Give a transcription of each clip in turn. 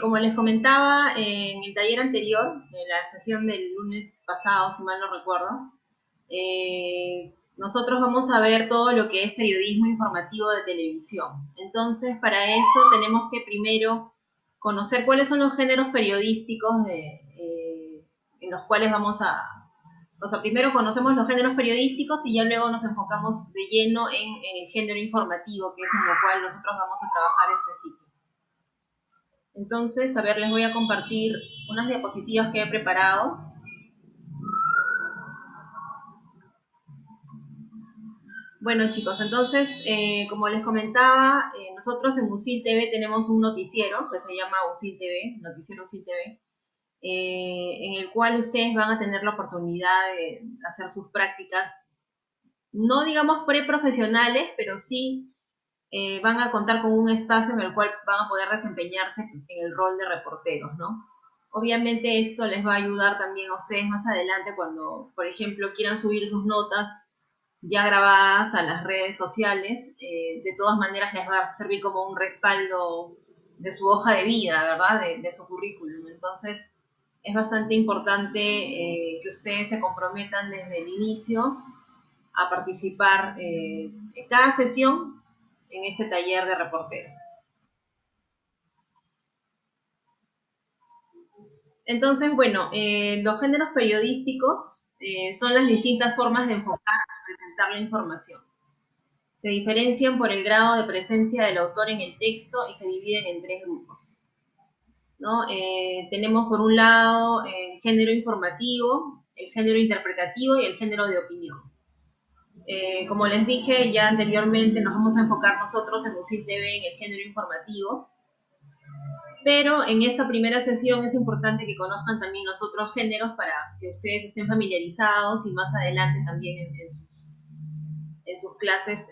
Como les comentaba en el taller anterior, en la sesión del lunes pasado, si mal no recuerdo, nosotros vamos a ver todo lo que es periodismo informativo de televisión. Entonces, para eso tenemos que primero conocer cuáles son los géneros periodísticos en los cuales vamos a... O sea, primero conocemos los géneros periodísticos y ya luego nos enfocamos de lleno en el género informativo, que es en lo cual nosotros vamos a trabajar este ciclo. Entonces, a ver, les voy a compartir unas diapositivas que he preparado. Bueno, chicos, entonces, como les comentaba, nosotros en USIL TV tenemos un noticiero que se llama USIL TV, Noticiero USIL TV, en el cual ustedes van a tener la oportunidad de hacer sus prácticas, no digamos preprofesionales, pero sí van a contar con un espacio en el cual van a poder desempeñarse en el rol de reporteros, ¿no? Obviamente esto les va a ayudar también a ustedes más adelante cuando, por ejemplo, quieran subir sus notas ya grabadas a las redes sociales. De todas maneras les va a servir como un respaldo de su hoja de vida, ¿verdad? De su currículum. Entonces es bastante importante que ustedes se comprometan desde el inicio a participar en cada sesión en ese taller de reporteros. Entonces, bueno, los géneros periodísticos son las distintas formas de enfocar y presentar la información. Se diferencian por el grado de presencia del autor en el texto y se dividen en tres grupos, ¿no? Tenemos por un lado el género informativo, el género interpretativo y el género de opinión. Como les dije ya anteriormente, nos vamos a enfocar nosotros en UCIT TV en el género informativo, pero en esta primera sesión es importante que conozcan también los otros géneros para que ustedes estén familiarizados y más adelante también en sus clases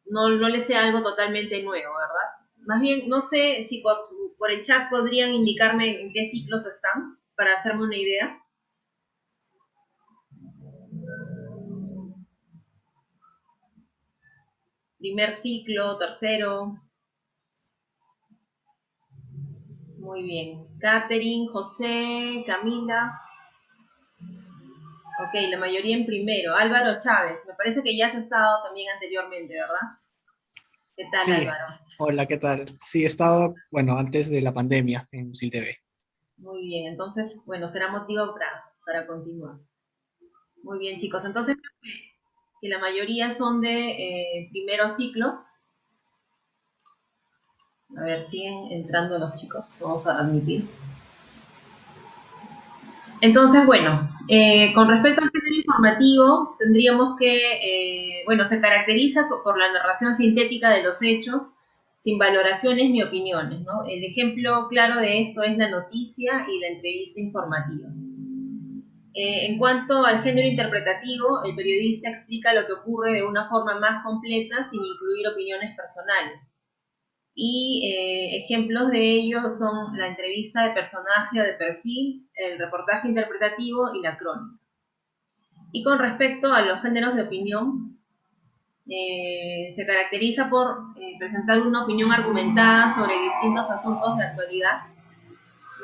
no les sea algo totalmente nuevo, ¿verdad? Más bien, no sé si por el chat podrían indicarme en qué ciclos están para hacerme una idea. Primer ciclo, tercero. Muy bien. Catherine, José, Camila. Ok, la mayoría en primero. Álvaro Chávez, me parece que ya has estado también anteriormente, ¿verdad? ¿Qué tal, Sí, Álvaro? hola, ¿qué tal? Sí, he estado, bueno, antes de la pandemia en Sil TV. Muy bien, entonces, bueno, será motivo para continuar. Muy bien, chicos, entonces creo que la mayoría son de primeros ciclos. A ver, siguen entrando los chicos, vamos a admitir. Entonces, bueno, con respecto al género informativo, tendríamos que, bueno, se caracteriza por la narración sintética de los hechos, sin valoraciones ni opiniones, ¿no? El ejemplo claro de esto es la noticia y la entrevista informativa. En cuanto al género interpretativo, el periodista explica lo que ocurre de una forma más completa sin incluir opiniones personales. Y ejemplos de ello son la entrevista de personaje o de perfil, el reportaje interpretativo y la crónica. Y con respecto a los géneros de opinión, se caracteriza por presentar una opinión argumentada sobre distintos asuntos de actualidad,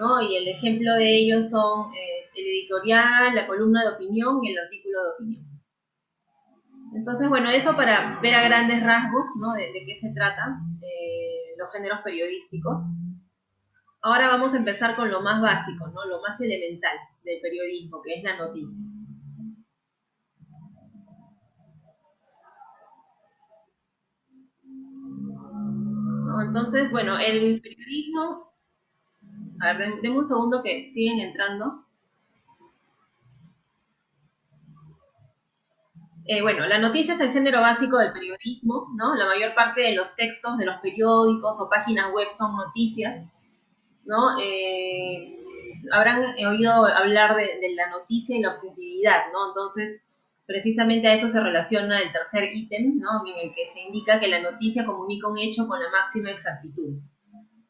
¿no? Y el ejemplo de ellos son el editorial, la columna de opinión y el artículo de opinión. Entonces, bueno, eso para ver a grandes rasgos, ¿no? De qué se trata los géneros periodísticos. Ahora vamos a empezar con lo más básico, ¿no? Lo más elemental del periodismo, que es la noticia. ¿No? Entonces, bueno, el periodismo, a ver, denme un segundo que siguen entrando. Bueno, la noticia es el género básico del periodismo, ¿no? La mayor parte de los textos de los periódicos o páginas web son noticias, ¿no? Habrán oído hablar de la noticia y la objetividad, ¿no? Entonces, precisamente a eso se relaciona el tercer ítem, ¿no? En el que se indica que la noticia comunica un hecho con la máxima exactitud,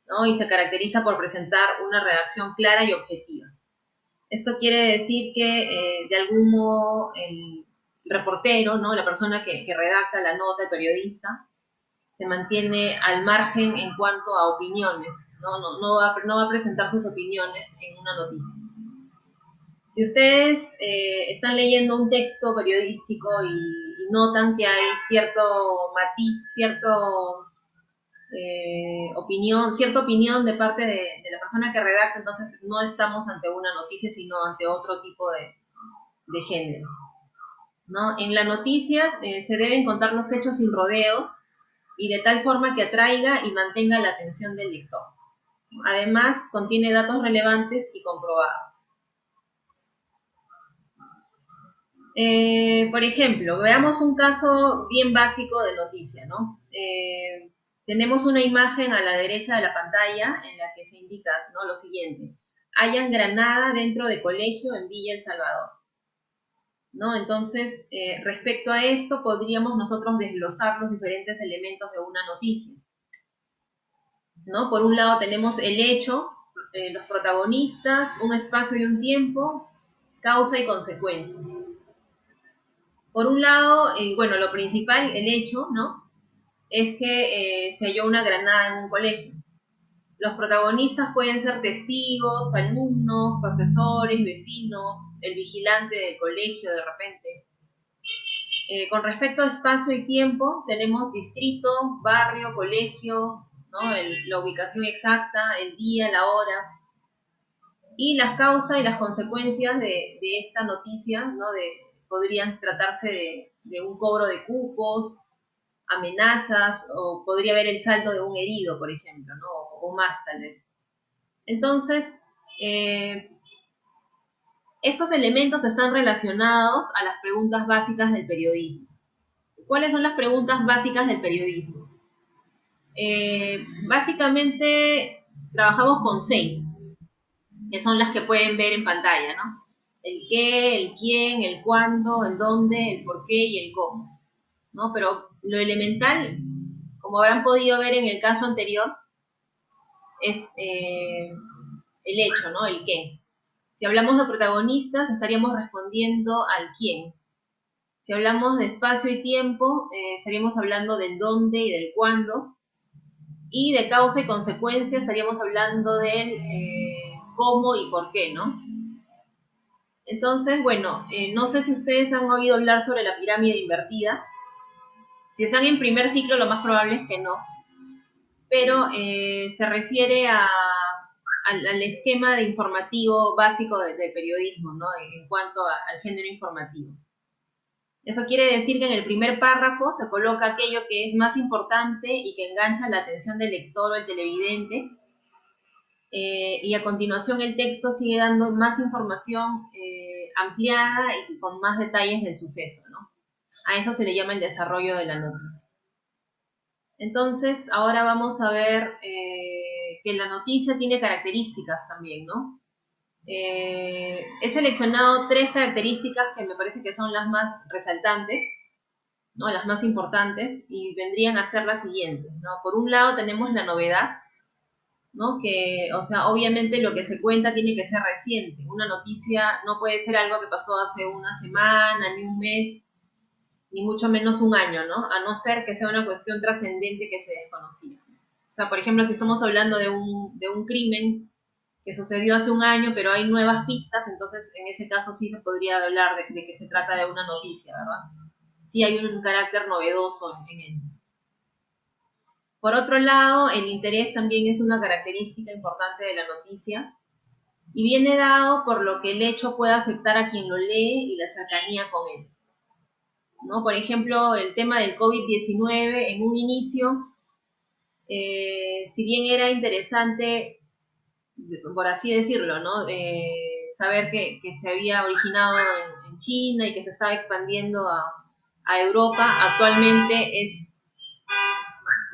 ¿no? Y se caracteriza por presentar una redacción clara y objetiva. Esto quiere decir que de algún modo el reportero, ¿no? La persona que redacta la nota, el periodista, se mantiene al margen en cuanto a opiniones, no va a presentar sus opiniones en una noticia. Si ustedes están leyendo un texto periodístico y notan que hay cierto matiz, cierta opinión de parte de la persona que redacta, entonces no estamos ante una noticia, sino ante otro tipo de género, ¿no? En la noticia se deben contar los hechos sin rodeos y de tal forma que atraiga y mantenga la atención del lector. Además, contiene datos relevantes y comprobados. Por ejemplo, veamos un caso bien básico de noticia, ¿no? Tenemos una imagen a la derecha de la pantalla en la que se indica, ¿no?, lo siguiente: hayan granada dentro de colegio en Villa El Salvador, ¿no? Entonces, respecto a esto, podríamos nosotros desglosar los diferentes elementos de una noticia, ¿no? Por un lado tenemos el hecho, los protagonistas, un espacio y un tiempo, causa y consecuencia. Por un lado, bueno, lo principal, el hecho, ¿no?, es que se halló una granada en un colegio. Los protagonistas pueden ser testigos, alumnos, profesores, vecinos, el vigilante del colegio de repente. Con respecto a espacio y tiempo, tenemos distrito, barrio, colegio, ¿no?, la ubicación exacta, el día, la hora. Y las causas y las consecuencias de esta noticia, ¿no?, podrían tratarse de un cobro de cupos, amenazas, o podría haber el saldo de un herido, por ejemplo, ¿no?, o más tal vez. Entonces, estos elementos están relacionados a las preguntas básicas del periodismo. ¿Cuáles son las preguntas básicas del periodismo? Básicamente trabajamos con 6, que son las que pueden ver en pantalla, ¿no? El qué, el quién, el cuándo, el dónde, el por qué y el cómo, ¿no? Pero lo elemental, como habrán podido ver en el caso anterior, es el hecho, ¿no?, el qué. Si hablamos de protagonistas, estaríamos respondiendo al quién. Si hablamos de espacio y tiempo, estaríamos hablando del dónde y del cuándo. Y de causa y consecuencia estaríamos hablando del cómo y por qué, ¿no? Entonces, bueno, no sé si ustedes han oído hablar sobre la pirámide invertida. Si están en primer ciclo, lo más probable es que no. Pero se refiere al esquema de informativo básico del periodismo, ¿no?, en cuanto al género informativo. Eso quiere decir que en el primer párrafo se coloca aquello que es más importante y que engancha la atención del lector o el televidente, y a continuación el texto sigue dando más información ampliada y con más detalles del suceso, ¿no? A eso se le llama el desarrollo de la noticia. Entonces, ahora vamos a ver que la noticia tiene características también, ¿no? He seleccionado 3 características que me parece que son las más resaltantes, ¿no?, las más importantes, y vendrían a ser las siguientes, ¿no? Por un lado tenemos la novedad, ¿no?, que, o sea, obviamente lo que se cuenta tiene que ser reciente. Una noticia no puede ser algo que pasó hace una semana, ni un mes, ni mucho menos un año, ¿no?, a no ser que sea una cuestión trascendente que se desconocía. O sea, por ejemplo, si estamos hablando de un crimen que sucedió hace un año, pero hay nuevas pistas, entonces en ese caso sí se podría hablar de que se trata de una noticia, ¿verdad? Sí hay un carácter novedoso en él. Por otro lado, el interés también es una característica importante de la noticia y viene dado por lo que el hecho puede afectar a quien lo lee y la cercanía con él, ¿no? Por ejemplo, el tema del COVID-19 en un inicio, si bien era interesante, por así decirlo, ¿no?, saber que se había originado en China y que se estaba expandiendo a Europa, actualmente es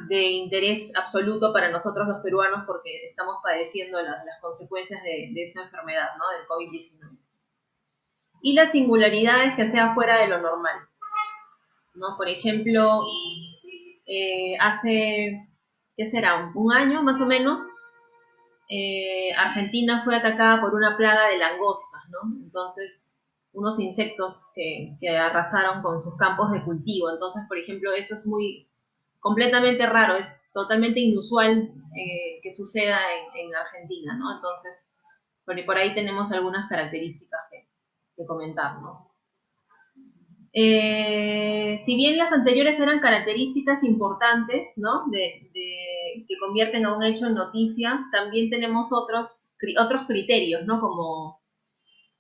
de interés absoluto para nosotros los peruanos porque estamos padeciendo las consecuencias de esta enfermedad, ¿no?, del COVID-19. Y la singularidad es que sea fuera de lo normal, ¿no? Por ejemplo, hace, ¿qué será?, un año más o menos, Argentina fue atacada por una plaga de langostas, ¿no? Entonces, unos insectos que arrasaron con sus campos de cultivo. Entonces, por ejemplo, eso es muy, completamente raro, es totalmente inusual que suceda en Argentina, ¿no? Entonces, por ahí tenemos algunas características que comentar, ¿no? Si bien las anteriores eran características importantes, ¿no? Que convierten a un hecho en noticia, también tenemos otros criterios, ¿no? Como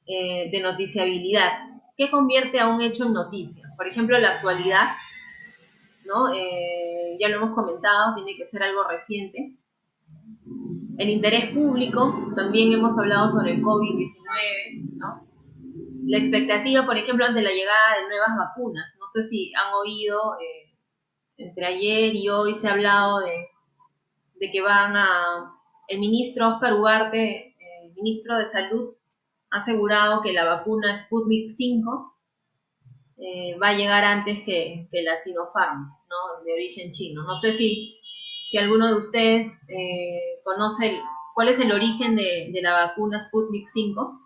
de noticiabilidad. ¿Qué convierte a un hecho en noticia? Por ejemplo, la actualidad, ¿no? Ya lo hemos comentado, tiene que ser algo reciente. El interés público, también hemos hablado sobre el COVID-19, ¿no? La expectativa, por ejemplo, ante la llegada de nuevas vacunas. No sé si han oído, entre ayer y hoy se ha hablado de que el ministro Oscar Ugarte, el ministro de Salud, ha asegurado que la vacuna Sputnik 5 va a llegar antes que la Sinopharm, ¿no? De origen chino. No sé si alguno de ustedes conoce cuál es el origen de la vacuna Sputnik 5.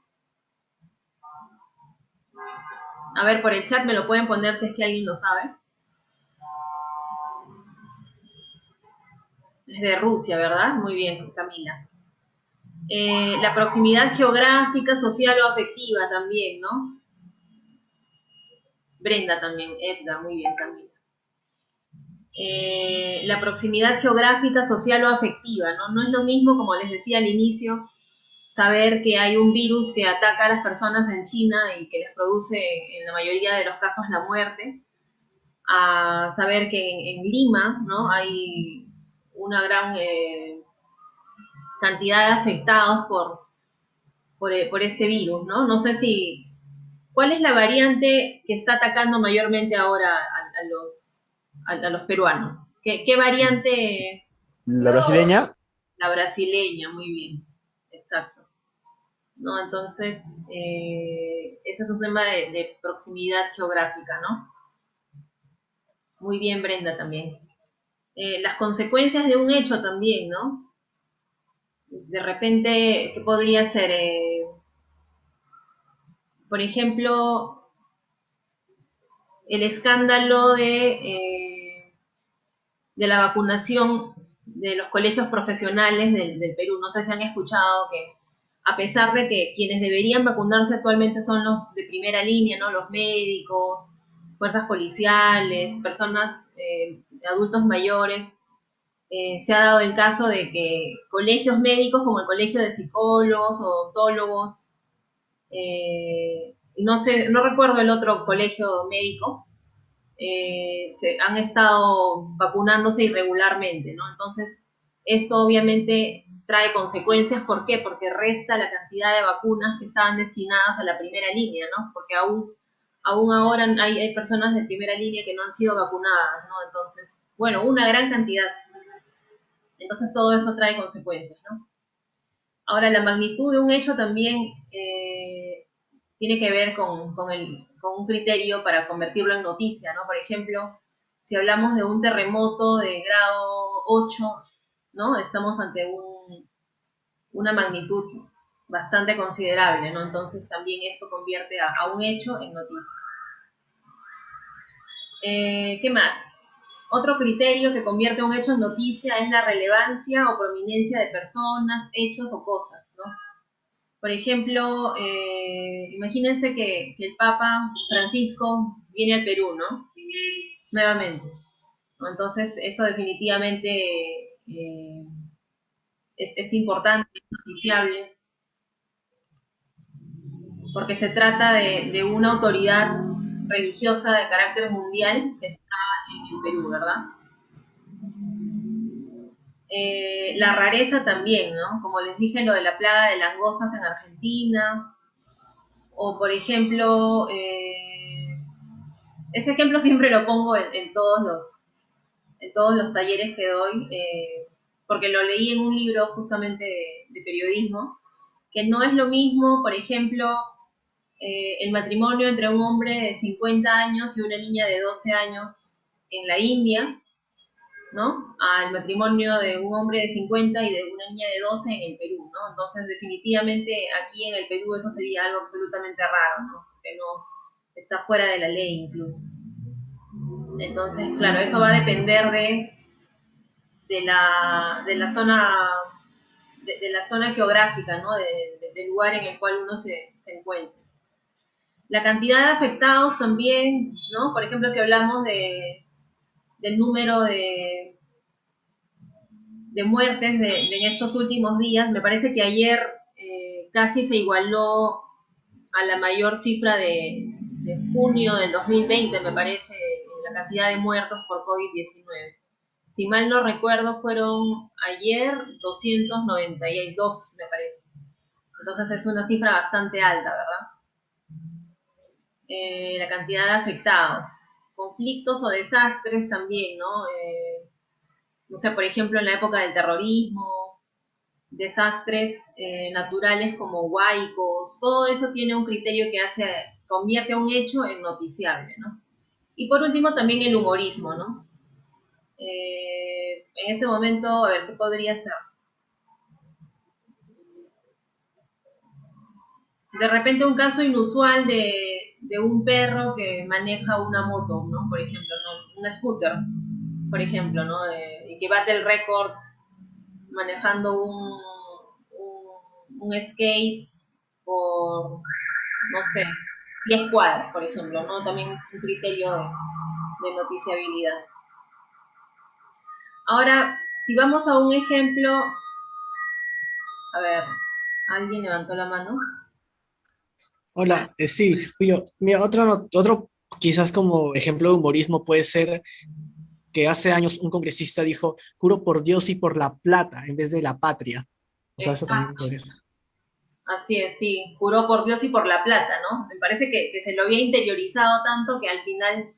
A ver, por el chat me lo pueden poner si es que alguien lo sabe. Es de Rusia, ¿verdad? Muy bien, Camila. La proximidad geográfica, social o afectiva también, ¿no? Brenda también, Edgar, muy bien, Camila. La proximidad geográfica, social o afectiva, ¿no? No es lo mismo, como les decía al inicio, saber que hay un virus que ataca a las personas en China y que les produce en la mayoría de los casos la muerte, a saber que en Lima, ¿no? Hay una gran cantidad de afectados por este virus, ¿no? No sé ¿cuál es la variante que está atacando mayormente ahora a los peruanos? ¿Qué variante? La brasileña, La brasileña, muy bien, exacto. ¿No? Entonces, eso es un tema de proximidad geográfica, ¿no? Muy bien, Brenda, también. Las consecuencias de un hecho también, ¿no? De repente, ¿qué podría ser? Por ejemplo, el escándalo de la vacunación de los colegios profesionales del Perú. No sé si han escuchado que a pesar de que quienes deberían vacunarse actualmente son los de primera línea, ¿no? Los médicos, fuerzas policiales, personas, adultos mayores, se ha dado el caso de que colegios médicos como el Colegio de Psicólogos o Odontólogos, no sé, no recuerdo el otro colegio médico, se han estado vacunándose irregularmente, ¿no? Entonces, esto obviamente trae consecuencias. ¿Por qué? Porque resta la cantidad de vacunas que estaban destinadas a la primera línea, ¿no? Porque aún ahora hay personas de primera línea que no han sido vacunadas, ¿no? Entonces, bueno, una gran cantidad. Entonces, todo eso trae consecuencias, ¿no? Ahora, la magnitud de un hecho también tiene que ver con un criterio para convertirlo en noticia, ¿no? Por ejemplo, si hablamos de un terremoto de grado 8, ¿no? Estamos ante una magnitud bastante considerable, ¿no? Entonces también eso convierte a un hecho en noticia. ¿Qué más? Otro criterio que convierte un hecho en noticia es la relevancia o prominencia de personas, hechos o cosas, ¿no? Por ejemplo, imagínense que el Papa Francisco viene al Perú, ¿no? Nuevamente, ¿no? Entonces, eso definitivamente es importante, es noticiable, porque se trata de una autoridad religiosa de carácter mundial que está en el Perú, ¿verdad? La rareza también, ¿no? Como les dije, lo de la plaga de langostas en Argentina, o por ejemplo, ese ejemplo siempre lo pongo en todos los talleres que doy, porque lo leí en un libro justamente de periodismo, que no es lo mismo, por ejemplo, el matrimonio entre un hombre de 50 años y una niña de 12 años en la India, ¿no? Al matrimonio de un hombre de 50 y de una niña de 12 en el Perú, ¿no? Entonces, definitivamente aquí en el Perú eso sería algo absolutamente raro, ¿no? Que no está fuera de la ley incluso. Entonces, claro, eso va a depender de la zona de la zona geográfica, ¿no? Del lugar en el cual uno se encuentra. La cantidad de afectados también, ¿no? Por ejemplo, si hablamos del número de muertes en estos últimos días, me parece que ayer casi se igualó a la mayor cifra de junio del 2020, me parece, la cantidad de muertos por COVID-19. Si mal no recuerdo, fueron ayer 292, me parece. Entonces es una cifra bastante alta, ¿verdad? La cantidad de afectados. Conflictos o desastres también, ¿no? No sé, por ejemplo, en la época del terrorismo, desastres naturales como huaicos, todo eso tiene un criterio que convierte a un hecho en noticiable, ¿no? Y por último también el humorismo, ¿no? En este momento, a ver, ¿qué podría ser? De repente un caso inusual de un perro que maneja una moto, ¿no? Por ejemplo, ¿no? Un scooter, por ejemplo, ¿no? Y que bate el récord manejando un skate por, no sé, 10 cuadras, por ejemplo, ¿no? También es un criterio de noticiabilidad. Ahora, si vamos a un ejemplo, a ver, ¿alguien levantó la mano? Hola, sí, mira, otro quizás como ejemplo de humorismo puede ser que hace años un congresista dijo, juro por Dios y por la plata en vez de la patria. O sea, eso también Exacto. podría ser. Así es, sí, juró por Dios y por la plata, ¿no? Me parece que se lo había interiorizado tanto que al final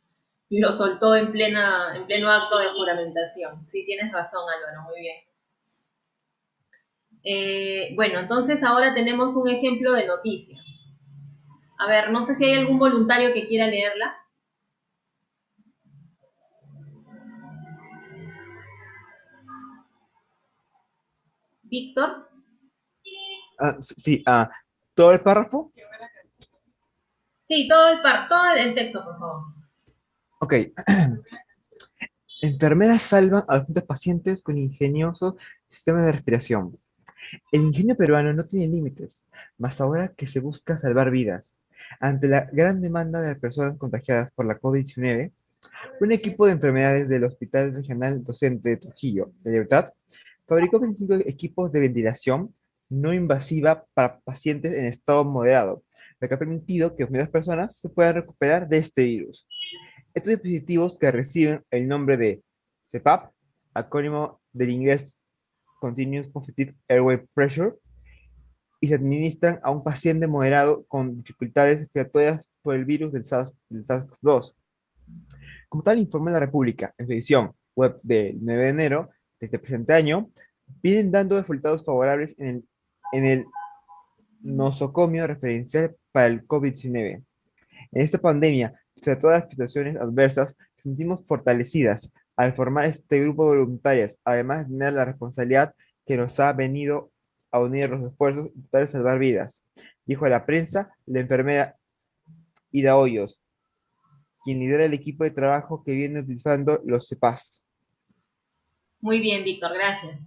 lo soltó en pleno acto de juramentación. Sí, tienes razón, Álvaro, muy bien. Bueno, entonces ahora tenemos un ejemplo de noticia. A ver, no sé si hay algún voluntario que quiera leerla. Víctor. Sí, todo el párrafo. Sí, todo el texto, por favor. Ok. Enfermeras salvan a 200 pacientes con ingeniosos sistemas de respiración. El ingenio peruano no tiene límites, más ahora que se busca salvar vidas. Ante la gran demanda de personas contagiadas por la COVID-19, un equipo de enfermedades del Hospital Regional Docente de Trujillo, de Libertad, fabricó 25 equipos de ventilación no invasiva para pacientes en estado moderado, lo que ha permitido que muchas personas se puedan recuperar de este virus. Estos dispositivos que reciben el nombre de CPAP, acrónimo del inglés Continuous Positive Airway Pressure, y se administran a un paciente moderado con dificultades respiratorias por el virus del SARS-CoV-2. Como tal informa la República, en su edición web del 9 de enero de este presente año, vienen dando resultados favorables en el nosocomio referencial para el COVID-19. En esta pandemia, tras todas las situaciones adversas, nos sentimos fortalecidas al formar este grupo de voluntarias, además de tener la responsabilidad que nos ha venido a unir los esfuerzos para salvar vidas, dijo a la prensa la enfermera Ida Hoyos, quien lidera el equipo de trabajo que viene utilizando los CEPAS. Muy bien, Víctor, gracias.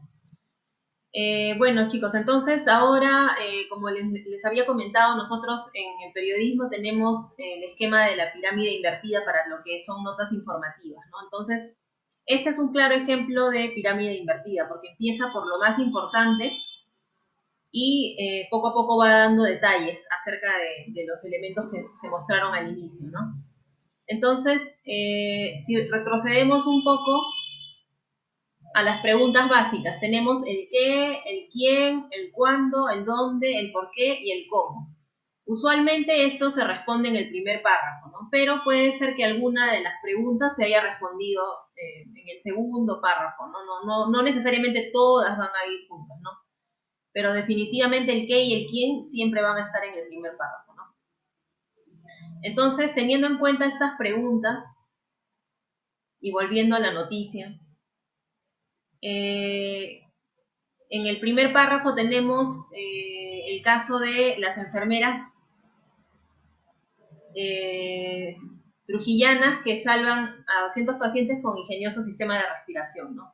Bueno, chicos, entonces ahora, como les había comentado, nosotros en el periodismo tenemos el esquema de la pirámide invertida para lo que son notas informativas, ¿no? Entonces, este es un claro ejemplo de pirámide invertida, porque empieza por lo más importante y poco a poco va dando detalles acerca de los elementos que se mostraron al inicio, ¿no? Entonces, si retrocedemos un poco, a las preguntas básicas. Tenemos el qué, el quién, el cuándo, el dónde, el por qué y el cómo. Usualmente esto se responde en el primer párrafo, ¿no? Pero puede ser que alguna de las preguntas se haya respondido en el segundo párrafo, ¿no? No necesariamente todas van a ir juntas, ¿no? Pero definitivamente el qué y el quién siempre van a estar en el primer párrafo, ¿no? Entonces, teniendo en cuenta estas preguntas y volviendo a la noticia, eh, en el primer párrafo tenemos el caso de las enfermeras trujillanas que salvan a 200 pacientes con ingenioso sistema de respiración, ¿no?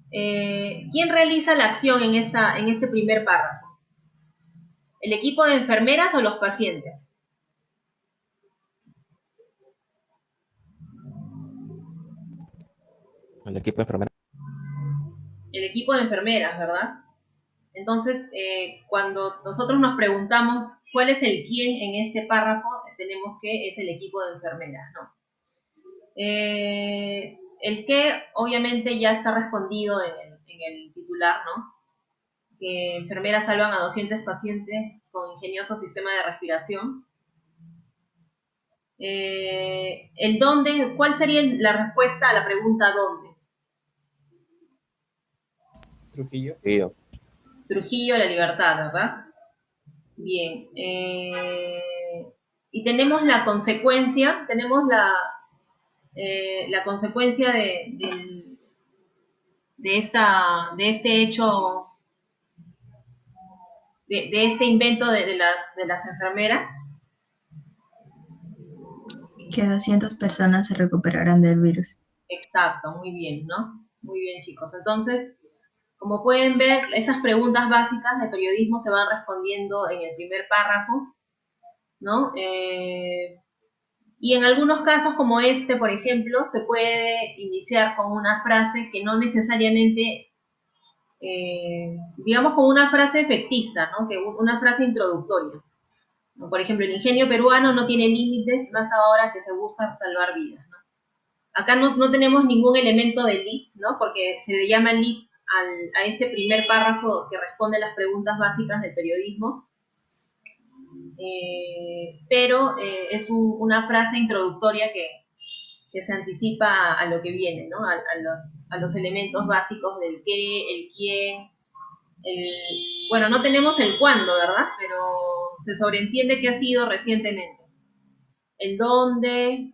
¿Quién realiza la acción en este primer párrafo? ¿El equipo de enfermeras o los pacientes? El equipo de enfermeras. El equipo de enfermeras, ¿verdad? Entonces, cuando nosotros nos preguntamos cuál es el quién en este párrafo, tenemos que es el equipo de enfermeras, ¿no? El qué, obviamente, ya está respondido en el titular, ¿no? Que enfermeras salvan a 200 pacientes con ingenioso sistema de respiración. El dónde, ¿cuál sería la respuesta a la pregunta dónde? Trujillo. Trujillo, La Libertad, ¿verdad? Bien. Y tenemos la consecuencia, la consecuencia de este hecho, de este invento de las enfermeras. Que 200 personas se recuperarán del virus. Exacto, muy bien, ¿no? Muy bien, chicos. Entonces, como pueden ver, esas preguntas básicas de periodismo se van respondiendo en el primer párrafo, ¿no? Y en algunos casos, como este, por ejemplo, se puede iniciar con una frase que no necesariamente, digamos, con una frase efectista, ¿no? Que una frase introductoria. Por ejemplo, el ingenio peruano no tiene límites, más ahora que se busca salvar vidas, ¿no? Acá no tenemos ningún elemento de lead, ¿no? Porque se le llama lead a este primer párrafo que responde a las preguntas básicas del periodismo, pero es una frase introductoria que se anticipa a lo que viene, ¿no? A los elementos básicos del qué, el quién, bueno, no tenemos el cuándo, ¿verdad? Pero se sobreentiende que ha sido recientemente. El dónde,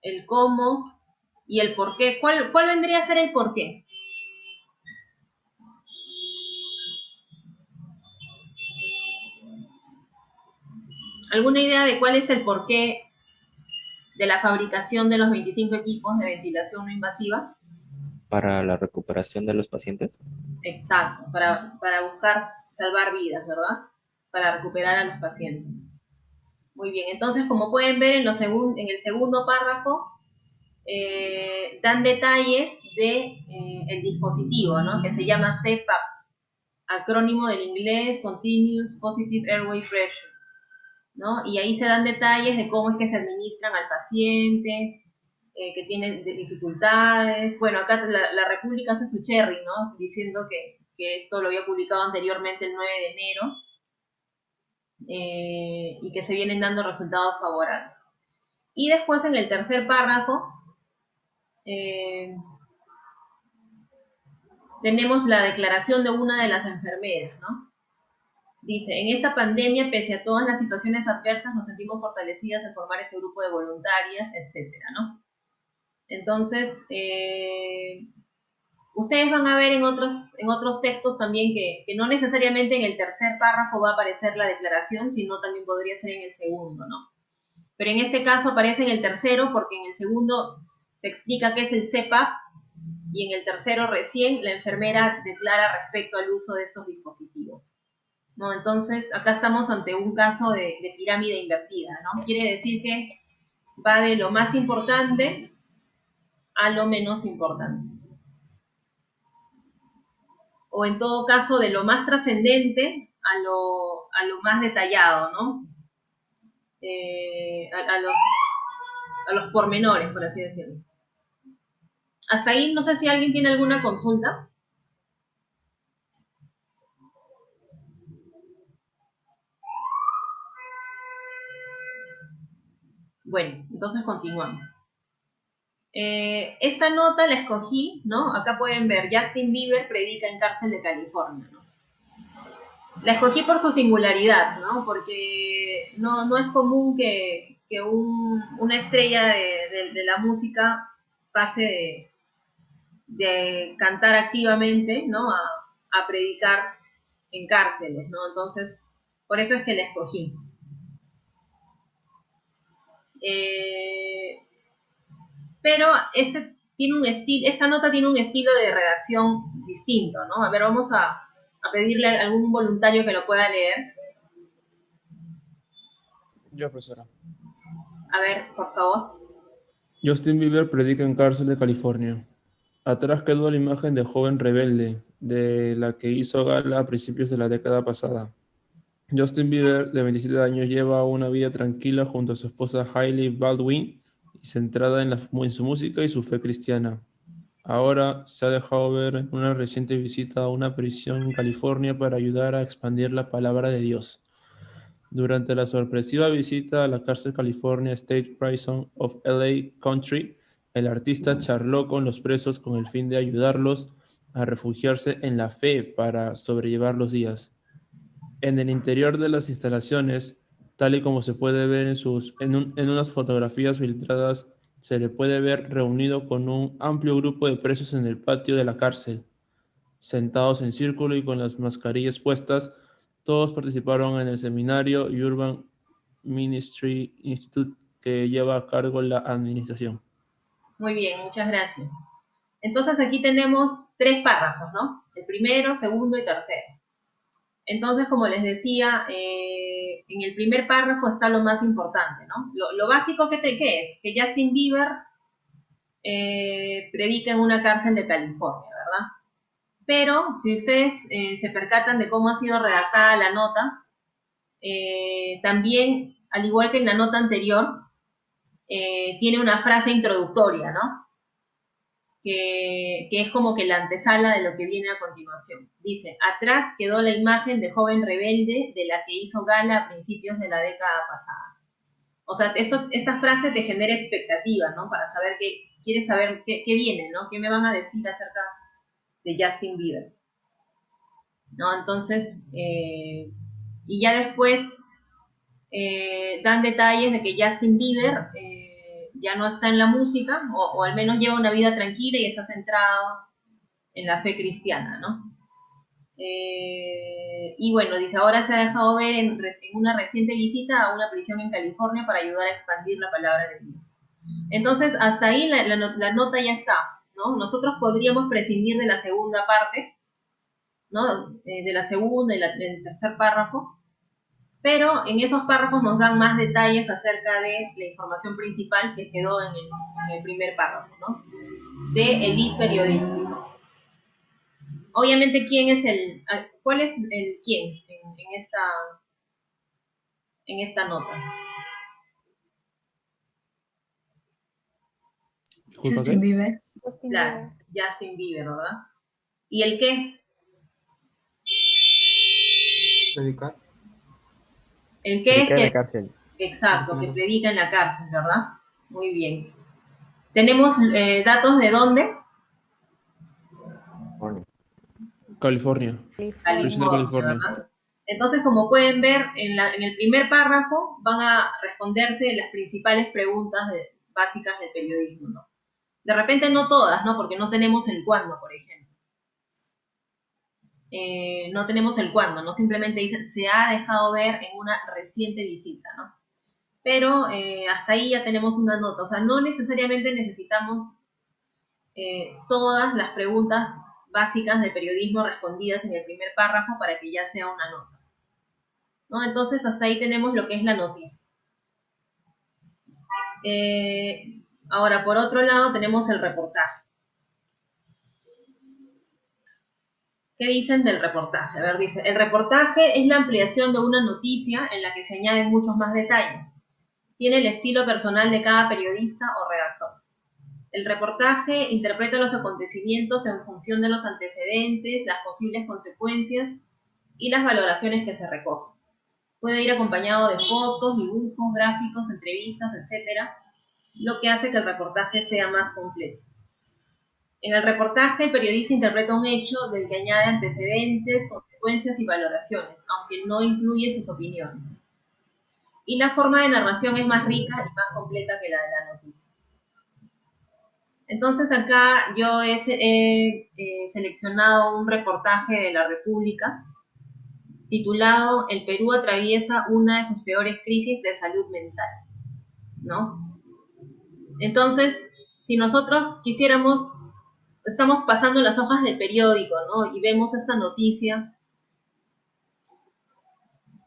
el cómo y el por qué. ¿Cuál vendría a ser el por qué? ¿Alguna idea de cuál es el porqué de la fabricación de los 25 equipos de ventilación no invasiva? Para la recuperación de los pacientes. Exacto, para buscar salvar vidas, ¿verdad? Para recuperar a los pacientes. Muy bien, entonces como pueden ver en el segundo párrafo, dan detalles de el dispositivo, ¿no? Que se llama CPAP, acrónimo del inglés Continuous Positive Airway Pressure, ¿no? Y ahí se dan detalles de cómo es que se administran al paciente, que tiene dificultades. Bueno, acá la República hace su cherry, ¿no? Diciendo que esto lo había publicado anteriormente el 9 de enero y que se vienen dando resultados favorables. Y después en el tercer párrafo tenemos la declaración de una de las enfermeras, ¿no? Dice, en esta pandemia, pese a todas las situaciones adversas, nos sentimos fortalecidas en formar ese grupo de voluntarias, etcétera, ¿no? Entonces, ustedes van a ver en otros textos también que no necesariamente en el tercer párrafo va a aparecer la declaración, sino también podría ser en el segundo, ¿no? Pero en este caso aparece en el tercero porque en el segundo se explica qué es el CPAP y en el tercero recién la enfermera declara respecto al uso de estos dispositivos, ¿no? Entonces, acá estamos ante un caso de pirámide invertida, ¿no? Quiere decir que va de lo más importante a lo menos importante. O en todo caso, de lo más trascendente a lo más detallado, ¿no? A los pormenores, por así decirlo. Hasta ahí, no sé si alguien tiene alguna consulta. Bueno, entonces continuamos. Esta nota la escogí, ¿no? Acá pueden ver, Justin Bieber predica en cárcel de California, ¿no? La escogí por su singularidad, ¿no? Porque no es común que una estrella de la música pase de cantar activamente, ¿no? A predicar en cárceles, ¿no? Entonces, por eso es que la escogí. Pero esta nota tiene un estilo de redacción distinto, ¿no? A ver, vamos a pedirle a algún voluntario que lo pueda leer. Yo, profesora. A ver, por favor. Justin Bieber predica en cárcel de California. Atrás quedó la imagen de joven rebelde, de la que hizo gala a principios de la década pasada. Justin Bieber, de 27 años, lleva una vida tranquila junto a su esposa Hailey Baldwin y centrada en su música y su fe cristiana. Ahora se ha dejado ver en una reciente visita a una prisión en California para ayudar a expandir la palabra de Dios. Durante la sorpresiva visita a la cárcel California State Prison of LA Country, el artista charló con los presos con el fin de ayudarlos a refugiarse en la fe para sobrellevar los días. En el interior de las instalaciones, tal y como se puede ver en unas fotografías filtradas, se le puede ver reunido con un amplio grupo de presos en el patio de la cárcel. Sentados en círculo y con las mascarillas puestas, todos participaron en el seminario Urban Ministry Institute que lleva a cargo la administración. Muy bien, muchas gracias. Entonces aquí tenemos 3 párrafos, ¿no? El primero, segundo y tercero. Entonces, como les decía, en el primer párrafo está lo más importante, ¿no? Lo básico que es que Justin Bieber predica en una cárcel de California, ¿verdad? Pero si ustedes se percatan de cómo ha sido redactada la nota, también, al igual que en la nota anterior, tiene una frase introductoria, ¿no? Que es como que la antesala de lo que viene a continuación. Dice, atrás quedó la imagen de joven rebelde de la que hizo gala a principios de la década pasada. O sea, esta frase te genera expectativa, ¿no? Para saber quieres saber qué viene, ¿no? ¿Qué me van a decir acerca de Justin Bieber? ¿No? Entonces, y ya después dan detalles de que Justin Bieber ya no está en la música, o al menos lleva una vida tranquila y está centrado en la fe cristiana, ¿no? Y bueno, dice, ahora se ha dejado ver en una reciente visita a una prisión en California para ayudar a expandir la palabra de Dios. Entonces, hasta ahí la nota ya está, ¿no? Nosotros podríamos prescindir de la segunda parte, ¿no? De la segunda y del tercer párrafo, pero en esos párrafos nos dan más detalles acerca de la información principal que quedó en el primer párrafo, ¿no? De elite periodístico. Obviamente, ¿cuál es el quién en esta nota? Justin Bieber. Claro, Justin Bieber, ¿verdad? ¿Y el qué? Predicar. El qué es Predicar en que... la cárcel. Exacto, que predica en la cárcel, ¿verdad? Muy bien. ¿Tenemos datos de dónde? California. California, ¿verdad? Entonces, como pueden ver, en el primer párrafo van a responderse las principales preguntas básicas del periodismo, ¿no? De repente no todas, ¿no? Porque no tenemos el cuándo, por ejemplo. No tenemos el cuándo, ¿no? Simplemente dice, se ha dejado ver en una reciente visita, ¿no? Pero hasta ahí ya tenemos una nota. O sea, no necesariamente necesitamos todas las preguntas básicas de periodismo respondidas en el primer párrafo para que ya sea una nota, ¿no? Entonces, hasta ahí tenemos lo que es la noticia. Ahora, por otro lado, tenemos el reportaje. ¿Qué dicen del reportaje? A ver, dice, el reportaje es la ampliación de una noticia en la que se añaden muchos más detalles. Tiene el estilo personal de cada periodista o redactor. El reportaje interpreta los acontecimientos en función de los antecedentes, las posibles consecuencias y las valoraciones que se recogen. Puede ir acompañado de fotos, dibujos, gráficos, entrevistas, etc., lo que hace que el reportaje sea más completo. En el reportaje, el periodista interpreta un hecho del que añade antecedentes, consecuencias y valoraciones, aunque no incluye sus opiniones. Y la forma de narración es más rica y más completa que la de la noticia. Entonces acá yo he seleccionado un reportaje de La República titulado El Perú atraviesa una de sus peores crisis de salud mental. ¿no? Entonces, si nosotros quisiéramos, estamos pasando las hojas del periódico, ¿no? Y vemos esta noticia,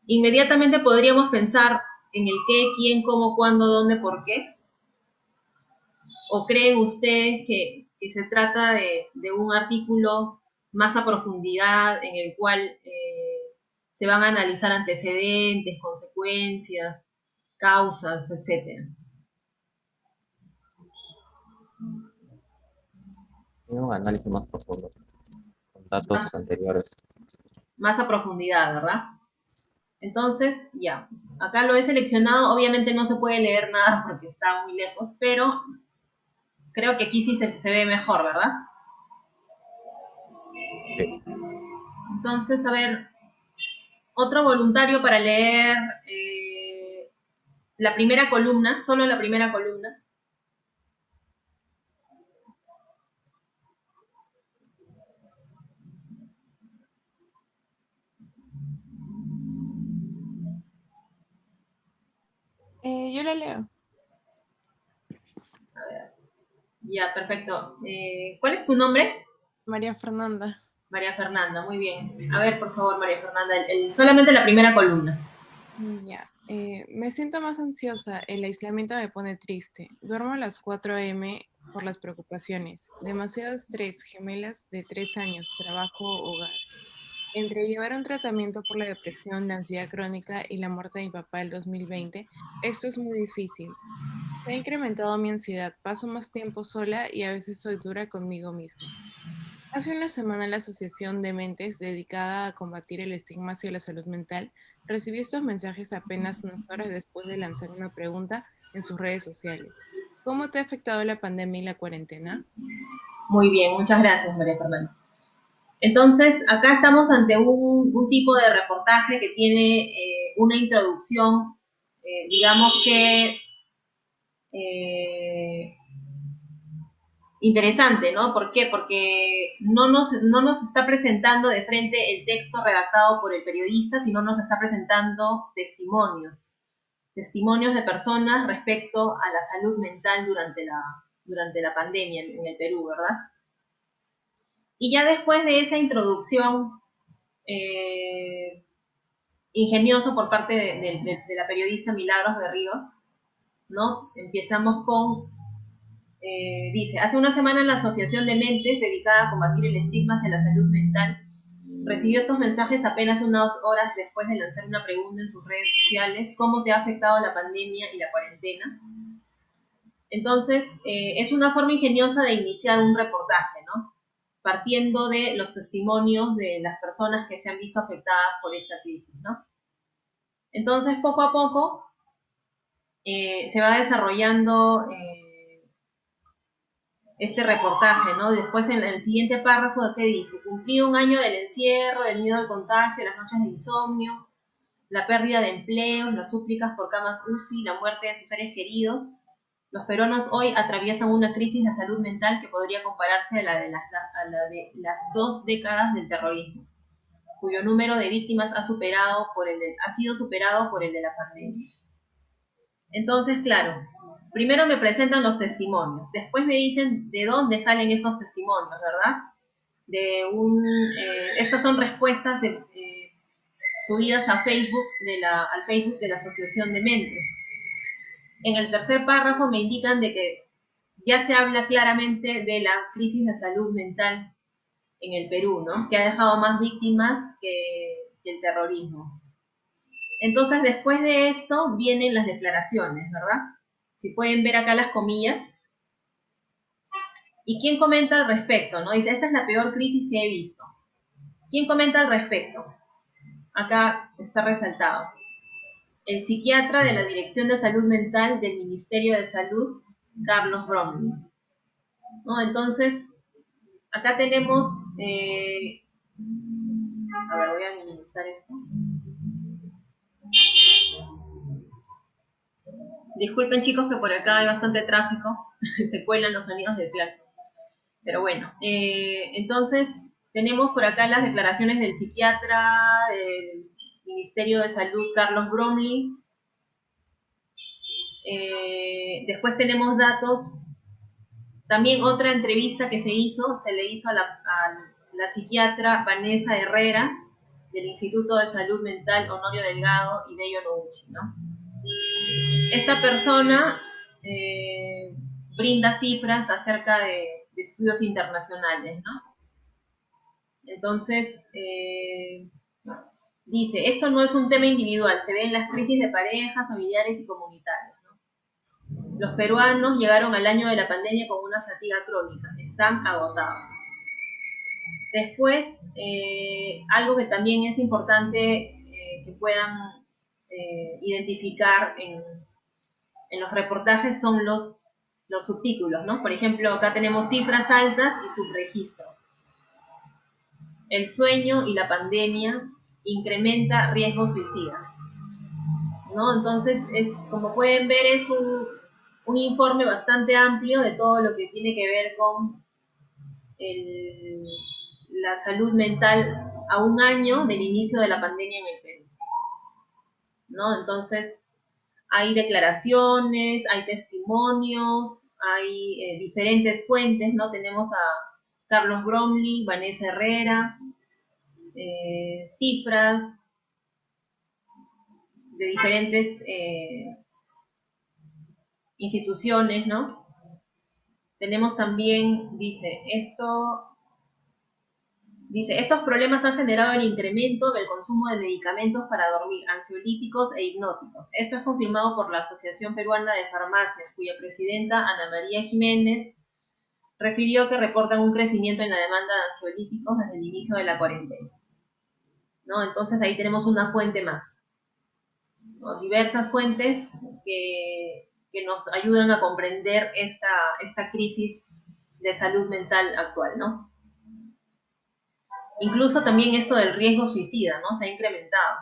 inmediatamente podríamos pensar en el qué, quién, cómo, cuándo, dónde, por qué. ¿O creen ustedes que se trata de un artículo más a profundidad en el cual se van a analizar antecedentes, consecuencias, causas, etcétera? Tiene un análisis más profundo, con datos Más, anteriores. más a profundidad, ¿verdad? Entonces, ya, acá lo he seleccionado, obviamente no se puede leer nada porque está muy lejos, pero creo que aquí sí se ve mejor, ¿verdad? Sí. Entonces, a ver, otro voluntario para leer la primera columna, solo la primera columna. Yo la leo. Ya, perfecto. ¿Cuál es tu nombre? María Fernanda. María Fernanda, muy bien. A ver, por favor, María Fernanda, solamente la primera columna. Ya. Me siento más ansiosa. El aislamiento me pone triste. Duermo a las 4 a.m. por las preocupaciones. Demasiado estrés. Gemelas de 3 años. Trabajo, hogar. Entre llevar un tratamiento por la depresión, la ansiedad crónica y la muerte de mi papá el 2020, esto es muy difícil. Se ha incrementado mi ansiedad. Paso más tiempo sola y a veces soy dura conmigo misma. Hace una semana la Asociación de Mentes, dedicada a combatir el estigma hacia la salud mental, recibió estos mensajes apenas unas horas después de lanzar una pregunta en sus redes sociales. ¿Cómo te ha afectado la pandemia y la cuarentena? Muy bien, muchas gracias, María Fernanda. Entonces, acá estamos ante un tipo de reportaje que tiene una introducción, digamos que interesante, ¿no? ¿Por qué? Porque no nos está presentando de frente el texto redactado por el periodista, sino nos está presentando testimonios de personas respecto a la salud mental durante la pandemia en el Perú, ¿verdad? Y ya después de esa introducción eh, ingeniosa por parte de la periodista Milagros Berríos, ¿no? Empezamos con dice, hace una semana la Asociación de Mentes, dedicada a combatir el estigma hacia la salud mental, recibió estos mensajes apenas unas horas después de lanzar una pregunta en sus redes sociales, ¿cómo te ha afectado la pandemia y la cuarentena? Entonces, es una forma ingeniosa de iniciar un reportaje, ¿no? Partiendo de los testimonios de las personas que se han visto afectadas por esta crisis, ¿no? Entonces, poco a poco, se va desarrollando este reportaje, ¿no? Después en el siguiente párrafo, ¿qué dice? Cumplí un año del encierro, del miedo al contagio, las noches de insomnio, la pérdida de empleos, las súplicas por camas UCI, la muerte de sus seres queridos. Los peruanos hoy atraviesan una crisis de salud mental que podría compararse a la de las 2 décadas del terrorismo, cuyo número de víctimas ha sido superado por el de la pandemia. Entonces, claro, primero me presentan los testimonios, después me dicen de dónde salen estos testimonios, ¿verdad? Estas son respuestas subidas a Facebook al Facebook de la Asociación de Mentes. En el tercer párrafo me indican de que ya se habla claramente de la crisis de salud mental en el Perú, ¿no? Que ha dejado más víctimas que el terrorismo. Entonces, después de esto vienen las declaraciones, ¿verdad? Si pueden ver acá las comillas. ¿Y quién comenta al respecto? ¿No? Dice, esta es la peor crisis que he visto. ¿Quién comenta al respecto? Acá está resaltado. El psiquiatra de la Dirección de Salud Mental del Ministerio de Salud, Carlos Bromley, ¿no? Entonces, acá tenemos... a ver, voy a minimizar esto. Disculpen chicos que por acá hay bastante tráfico, se cuelan los sonidos del plan. Pero bueno, entonces tenemos por acá las declaraciones del psiquiatra del Ministerio de Salud, Carlos Bromley. Después tenemos datos, también otra entrevista que se le hizo a la psiquiatra Vanessa Herrera del Instituto de Salud Mental Honorio Delgado y Deyo Nouchi, ¿no? Esta persona brinda cifras acerca de estudios internacionales, ¿no? Entonces, dice, esto no es un tema individual, se ve en las crisis de parejas, familiares y comunitarias, ¿no? Los peruanos llegaron al año de la pandemia con una fatiga crónica, están agotados. Después, algo que también es importante que puedan identificar en los reportajes son los subtítulos, ¿no? Por ejemplo, acá tenemos cifras altas y subregistro. El sueño y la pandemia incrementa riesgo suicida, ¿no? Entonces, como pueden ver, es un informe bastante amplio de todo lo que tiene que ver con la salud mental a un año del inicio de la pandemia en el Perú, ¿no? Entonces, hay declaraciones, hay testimonios, hay diferentes fuentes, ¿no? Tenemos a Carlos Bromley, Vanessa Herrera, cifras de diferentes instituciones, ¿no? Tenemos también, dice, estos problemas han generado el incremento del consumo de medicamentos para dormir, ansiolíticos e hipnóticos. Esto es confirmado por la Asociación Peruana de Farmacias, cuya presidenta, Ana María Jiménez, refirió que reportan un crecimiento en la demanda de ansiolíticos desde el inicio de la cuarentena, ¿no? Entonces ahí tenemos una fuente más, ¿no? Diversas fuentes que nos ayudan a comprender esta crisis de salud mental actual, ¿no? Incluso también esto del riesgo suicida, ¿no? Se ha incrementado,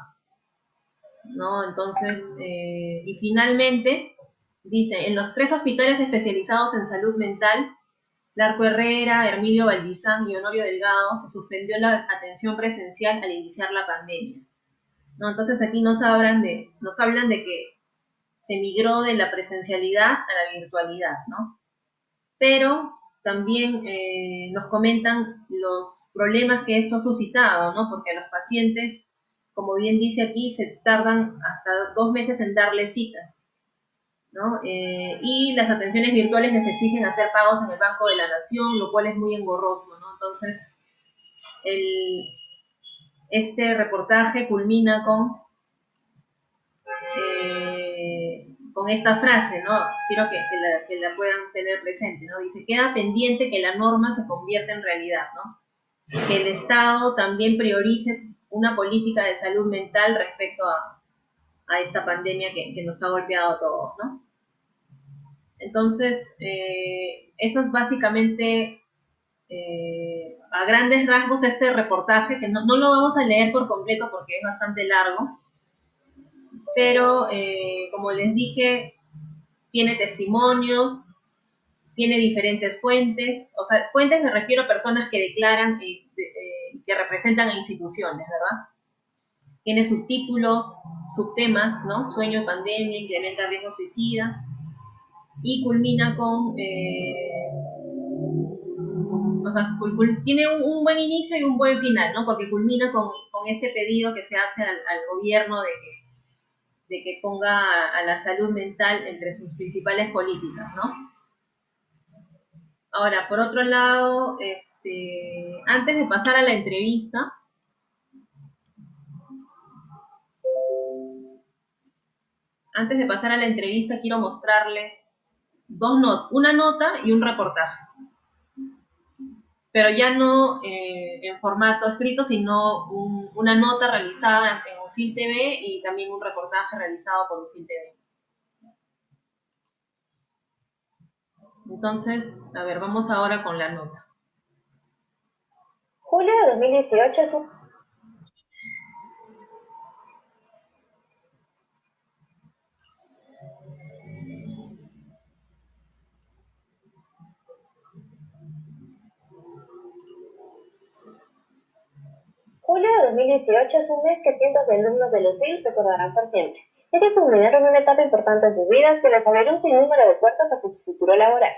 ¿no? Entonces, y finalmente, dice, en los 3 hospitales especializados en salud mental, Larco Herrera, Hermilio Valdizán y Honorio Delgado, se suspendió la atención presencial al iniciar la pandemia, ¿no? Entonces aquí nos hablan de que se migró de la presencialidad a la virtualidad, ¿no? Pero también nos comentan los problemas que esto ha suscitado, ¿no? Porque a los pacientes, como bien dice aquí, se tardan hasta 2 meses en darle cita, ¿no? Y las atenciones virtuales les exigen hacer pagos en el Banco de la Nación, lo cual es muy engorroso, ¿no? Entonces, este reportaje culmina con esta frase, ¿no? Quiero que la puedan tener presente, ¿no? Dice, queda pendiente que la norma se convierta en realidad, ¿no? Que el Estado también priorice una política de salud mental respecto a esta pandemia que nos ha golpeado a todos, ¿no? Entonces, eso es básicamente, a grandes rasgos, este reportaje, que no lo vamos a leer por completo porque es bastante largo, pero como les dije, tiene testimonios, tiene diferentes fuentes, o sea, fuentes me refiero a personas que declaran que representan a instituciones, ¿verdad? Tiene subtítulos, subtemas, ¿no? Sueño, pandemia, incrementa riesgo suicida, y culmina con, o sea, tiene un buen inicio y un buen final, ¿no? Porque culmina con este pedido que se hace al gobierno de que ponga a la salud mental entre sus principales políticas, ¿no? Ahora, por otro lado, antes de pasar a la entrevista, quiero mostrarles una nota y un reportaje, pero ya no en formato escrito, sino una nota realizada en USIL TV y también un reportaje realizado por USIL TV. Entonces, a ver, vamos ahora con la nota. Julio de 2018 es un... Julio de 2018 es un mes que cientos de alumnos de USIL recordarán por siempre. ya que culminaron una etapa importante en sus vidas que les abrirá un sinnúmero de puertas hacia su futuro laboral.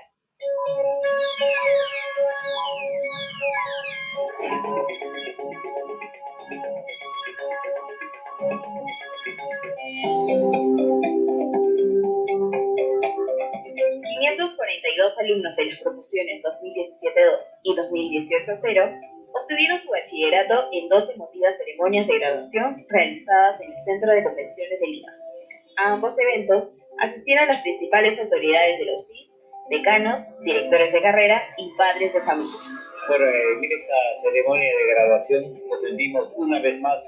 ...542 alumnos de las promociones 2017-2 y 2018-0... obtuvieron su bachillerato en 2 emotivas ceremonias de graduación realizadas en el Centro de Convenciones de Lima. A ambos eventos asistieron las principales autoridades de la UCI, decanos, directores de carrera y padres de familia. Bueno, en esta ceremonia de graduación nos sentimos una vez más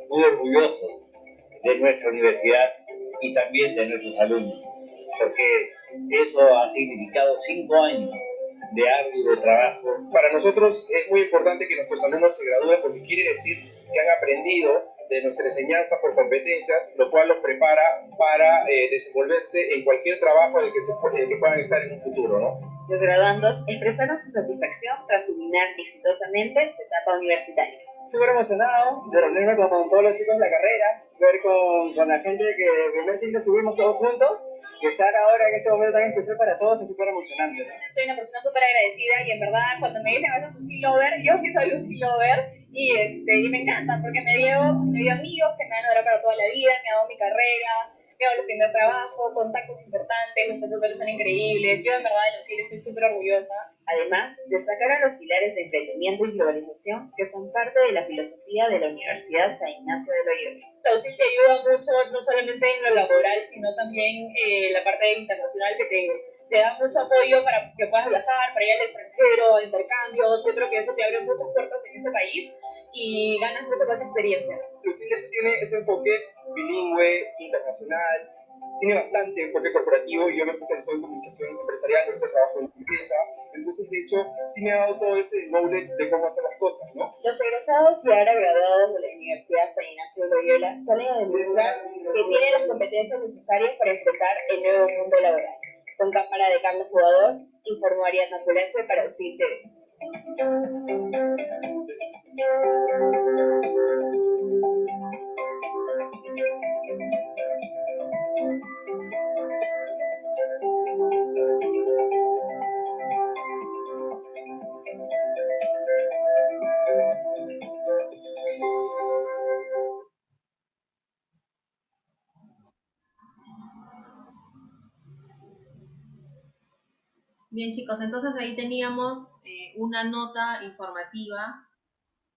muy orgullosos de nuestra universidad y también de nuestros alumnos, porque eso ha significado 5 años de arduo trabajo. Para nosotros es muy importante que nuestros alumnos se gradúen porque quiere decir que han aprendido de nuestra enseñanza por competencias, lo cual los prepara para desenvolverse en cualquier trabajo en el que puedan estar en un futuro, ¿no? Los graduandos expresaron su satisfacción tras culminar exitosamente su etapa universitaria. Súper emocionado de reunirme con todos los chicos de la carrera, ver con la gente que de primer ciclo subimos todos juntos, que estar ahora en este momento tan especial para todos es súper emocionante, ¿no? Soy una persona súper agradecida y en verdad cuando me dicen a veces Lucy Lover, yo sí soy Lucy Lover y me encanta porque me dio amigos que me van a durar para toda la vida, me ha dado mi carrera, me ha dado el primer trabajo, contactos importantes, los profesores son increíbles, yo en verdad de Lucy estoy súper orgullosa. Además, destacaron los pilares de emprendimiento y globalización que son parte de la filosofía de la Universidad San Ignacio de Loyola. La UCI te ayuda mucho, no solamente en lo laboral, sino también la parte internacional que te da mucho apoyo para que puedas viajar, para ir al extranjero, intercambios. Yo creo que eso te abre muchas puertas en este país y ganas mucha más experiencia. La UCI de hecho tiene ese enfoque bilingüe, internacional, tiene bastante enfoque corporativo y yo me especializo en comunicación empresarial, ahorita trabajo en una empresa, entonces de hecho sí me ha dado todo ese knowledge de cómo hacer las cosas, ¿no? Los egresados y ahora graduados de la Universidad San Ignacio de Loyola salen a demostrar que tienen las competencias necesarias para enfrentar el nuevo mundo laboral. Con cámara de Carlos Jugador, informó Ariadna Pulenche para UCI TV. Bien, chicos, entonces ahí teníamos una nota informativa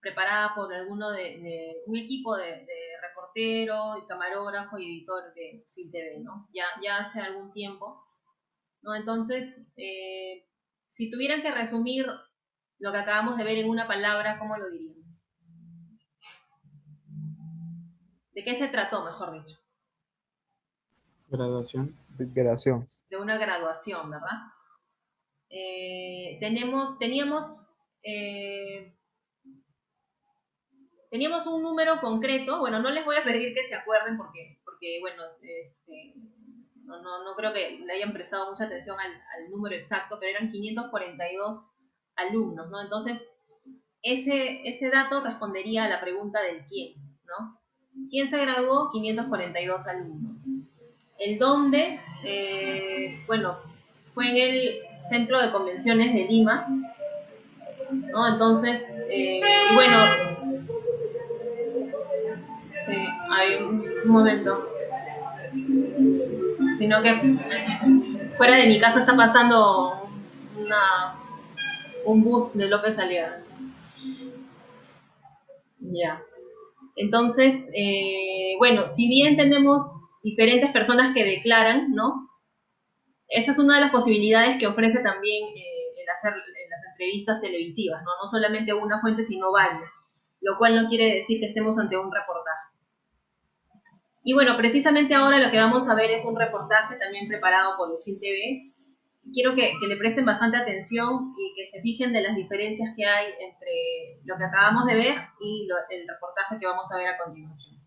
preparada por de un equipo de reportero, y camarógrafo y editor de UCI TV, ¿no? Ya hace algún tiempo, ¿no? Entonces, si tuvieran que resumir lo que acabamos de ver en una palabra, ¿cómo lo dirían? ¿De qué se trató, mejor dicho? Graduación. De una graduación, ¿verdad? Teníamos un número concreto. Bueno, no les voy a pedir que se acuerden porque bueno, no creo que le hayan prestado mucha atención al número exacto, pero eran 542 alumnos, ¿no? Entonces, ese dato respondería a la pregunta del quién, ¿no? ¿Quién se graduó? 542 alumnos. El dónde, bueno, fue en el Centro de Convenciones de Lima, ¿no? Entonces, y bueno, sí, hay un momento, sino que fuera de mi casa está pasando un bus de López Aliaga. Ya. Entonces, bueno, si bien tenemos diferentes personas que declaran, ¿no? Esa es una de las posibilidades que ofrece también el hacer las entrevistas televisivas, ¿no? No solamente una fuente, sino varias, lo cual no quiere decir que estemos ante un reportaje. Y bueno, precisamente ahora lo que vamos a ver es un reportaje también preparado por UCI TV. Quiero que le presten bastante atención y que se fijen de las diferencias que hay entre lo que acabamos de ver y el reportaje que vamos a ver a continuación.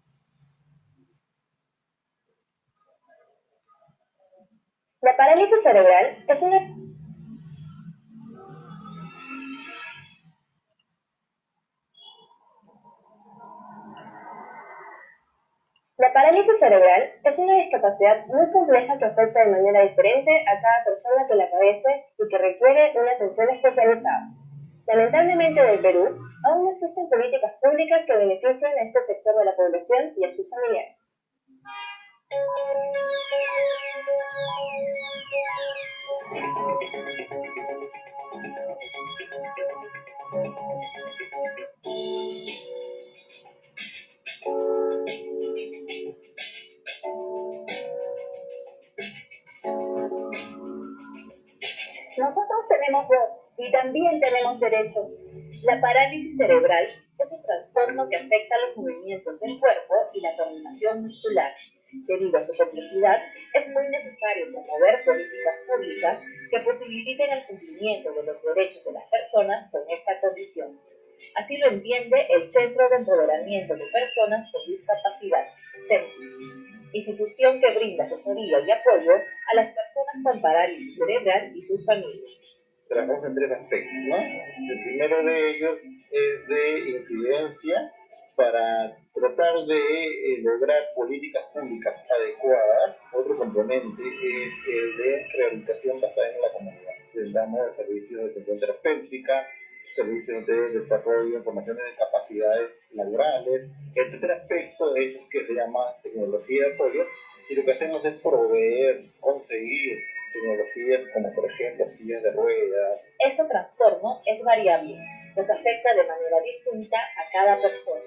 La parálisis cerebral es una... La parálisis cerebral es una discapacidad muy compleja que afecta de manera diferente a cada persona que la padece y que requiere una atención especializada. Lamentablemente en el Perú, aún no existen políticas públicas que beneficien a este sector de la población y a sus familiares. Nosotros tenemos voz y también tenemos derechos. La parálisis cerebral es un trastorno que afecta los movimientos del cuerpo y la coordinación muscular. Debido a su complejidad, es muy necesario promover políticas públicas que posibiliten el cumplimiento de los derechos de las personas con esta condición. Así lo entiende el Centro de Empoderamiento de Personas con Discapacidad, CEMPIS, institución que brinda asesoría y apoyo a las personas con parálisis cerebral y sus familias. Trabajamos en tres aspectos, ¿no? El primero de ellos es de incidencia para tratar de lograr políticas públicas adecuadas. Otro componente es el de rehabilitación basada en la comunidad. Les damos servicios de atención terapéutica, servicios de desarrollo, información de capacidades laborales. El tercer aspecto es que se llama tecnología de apoyo, y lo que hacemos es proveer, conseguir tecnologías como por ejemplo sillas de ruedas. Este trastorno es variable, pues afecta de manera distinta a cada persona.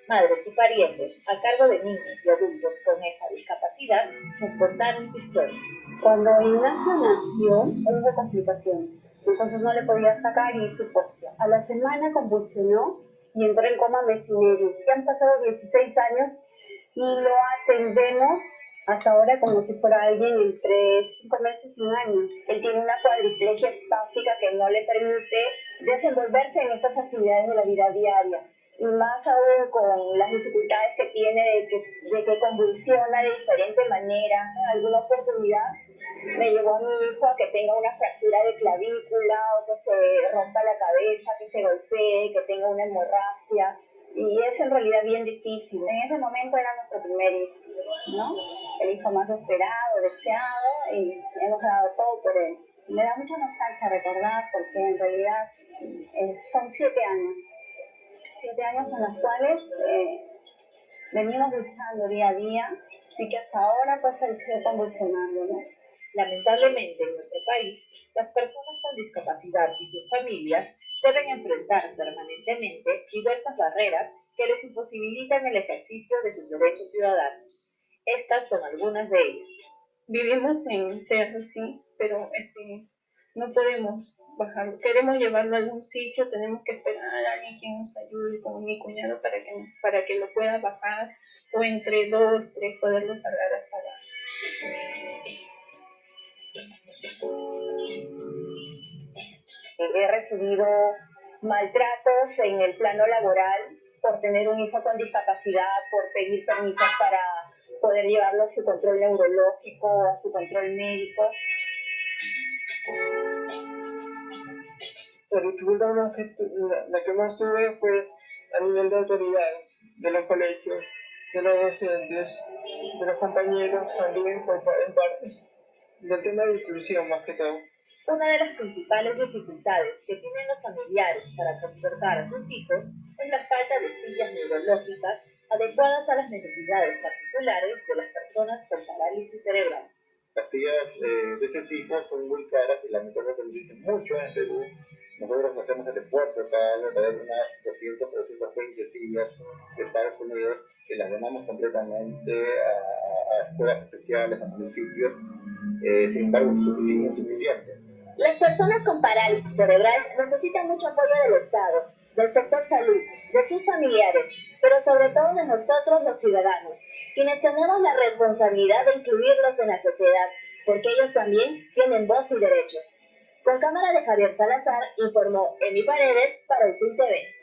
Madres y parientes a cargo de niños y adultos con esa discapacidad nos contaron su historia. Cuando Ignacio nació hubo complicaciones, entonces no le podía sacar y hizo hipopsia. A la semana convulsionó y entró en coma mes y medio. Ya han pasado 16 años y lo atendemos hasta ahora como si fuera alguien entre 5 meses y un año. Él tiene una cuadriplegia espástica que no le permite desenvolverse en estas actividades de la vida diaria. Y más aún con las dificultades que tiene de que convulsiona de diferente manera. En alguna oportunidad me llevó a mi hijo a que tenga una fractura de clavícula o que se rompa la cabeza, que se golpee, que tenga una hemorragia. Y es en realidad bien difícil. En ese momento era nuestro primer hijo, ¿no? El hijo más esperado, deseado, y hemos dado todo por él. Me da mucha nostalgia recordar porque en realidad son 7 años. 7 años en los cuales venimos luchando día a día y que hasta ahora pues él sigue convulsionando, ¿no? Lamentablemente en nuestro país, las personas con discapacidad y sus familias deben enfrentar permanentemente diversas barreras que les imposibilitan el ejercicio de sus derechos ciudadanos. Estas son algunas de ellas. Vivimos en cerro, sí, pero no podemos bajar. Queremos llevarlo a algún sitio, tenemos que esperar a alguien que nos ayude, como mi cuñado, para que lo pueda bajar, o entre 2, 3 poderlo cargar hasta allá. He recibido maltratos en el plano laboral por tener un hijo con discapacidad, por pedir permisos para poder llevarlo a su control neurológico, a su control médico. La dificultad la que más tuve fue a nivel de autoridades, de los colegios, de los docentes, de los compañeros también, en parte, del tema de inclusión más que todo. Una de las principales dificultades que tienen los familiares para transportar a sus hijos es la falta de sillas neurológicas adecuadas a las necesidades particulares de las personas con parálisis cerebral. Las sillas de este tipo son muy caras y lamentablemente lo dicen mucho en Perú. Nosotros hacemos el esfuerzo cada año de traer unas 200 o 220 sillas de Estados Unidos que las donamos completamente a escuelas especiales, a municipios. Sin embargo, es insuficiente. Las personas con parálisis cerebral necesitan mucho apoyo del Estado, del sector salud, de sus familiares, pero sobre todo de nosotros los ciudadanos, quienes tenemos la responsabilidad de incluirlos en la sociedad, porque ellos también tienen voz y derechos. Con cámara de Javier Salazar, informó Emi Paredes para el CIL TV.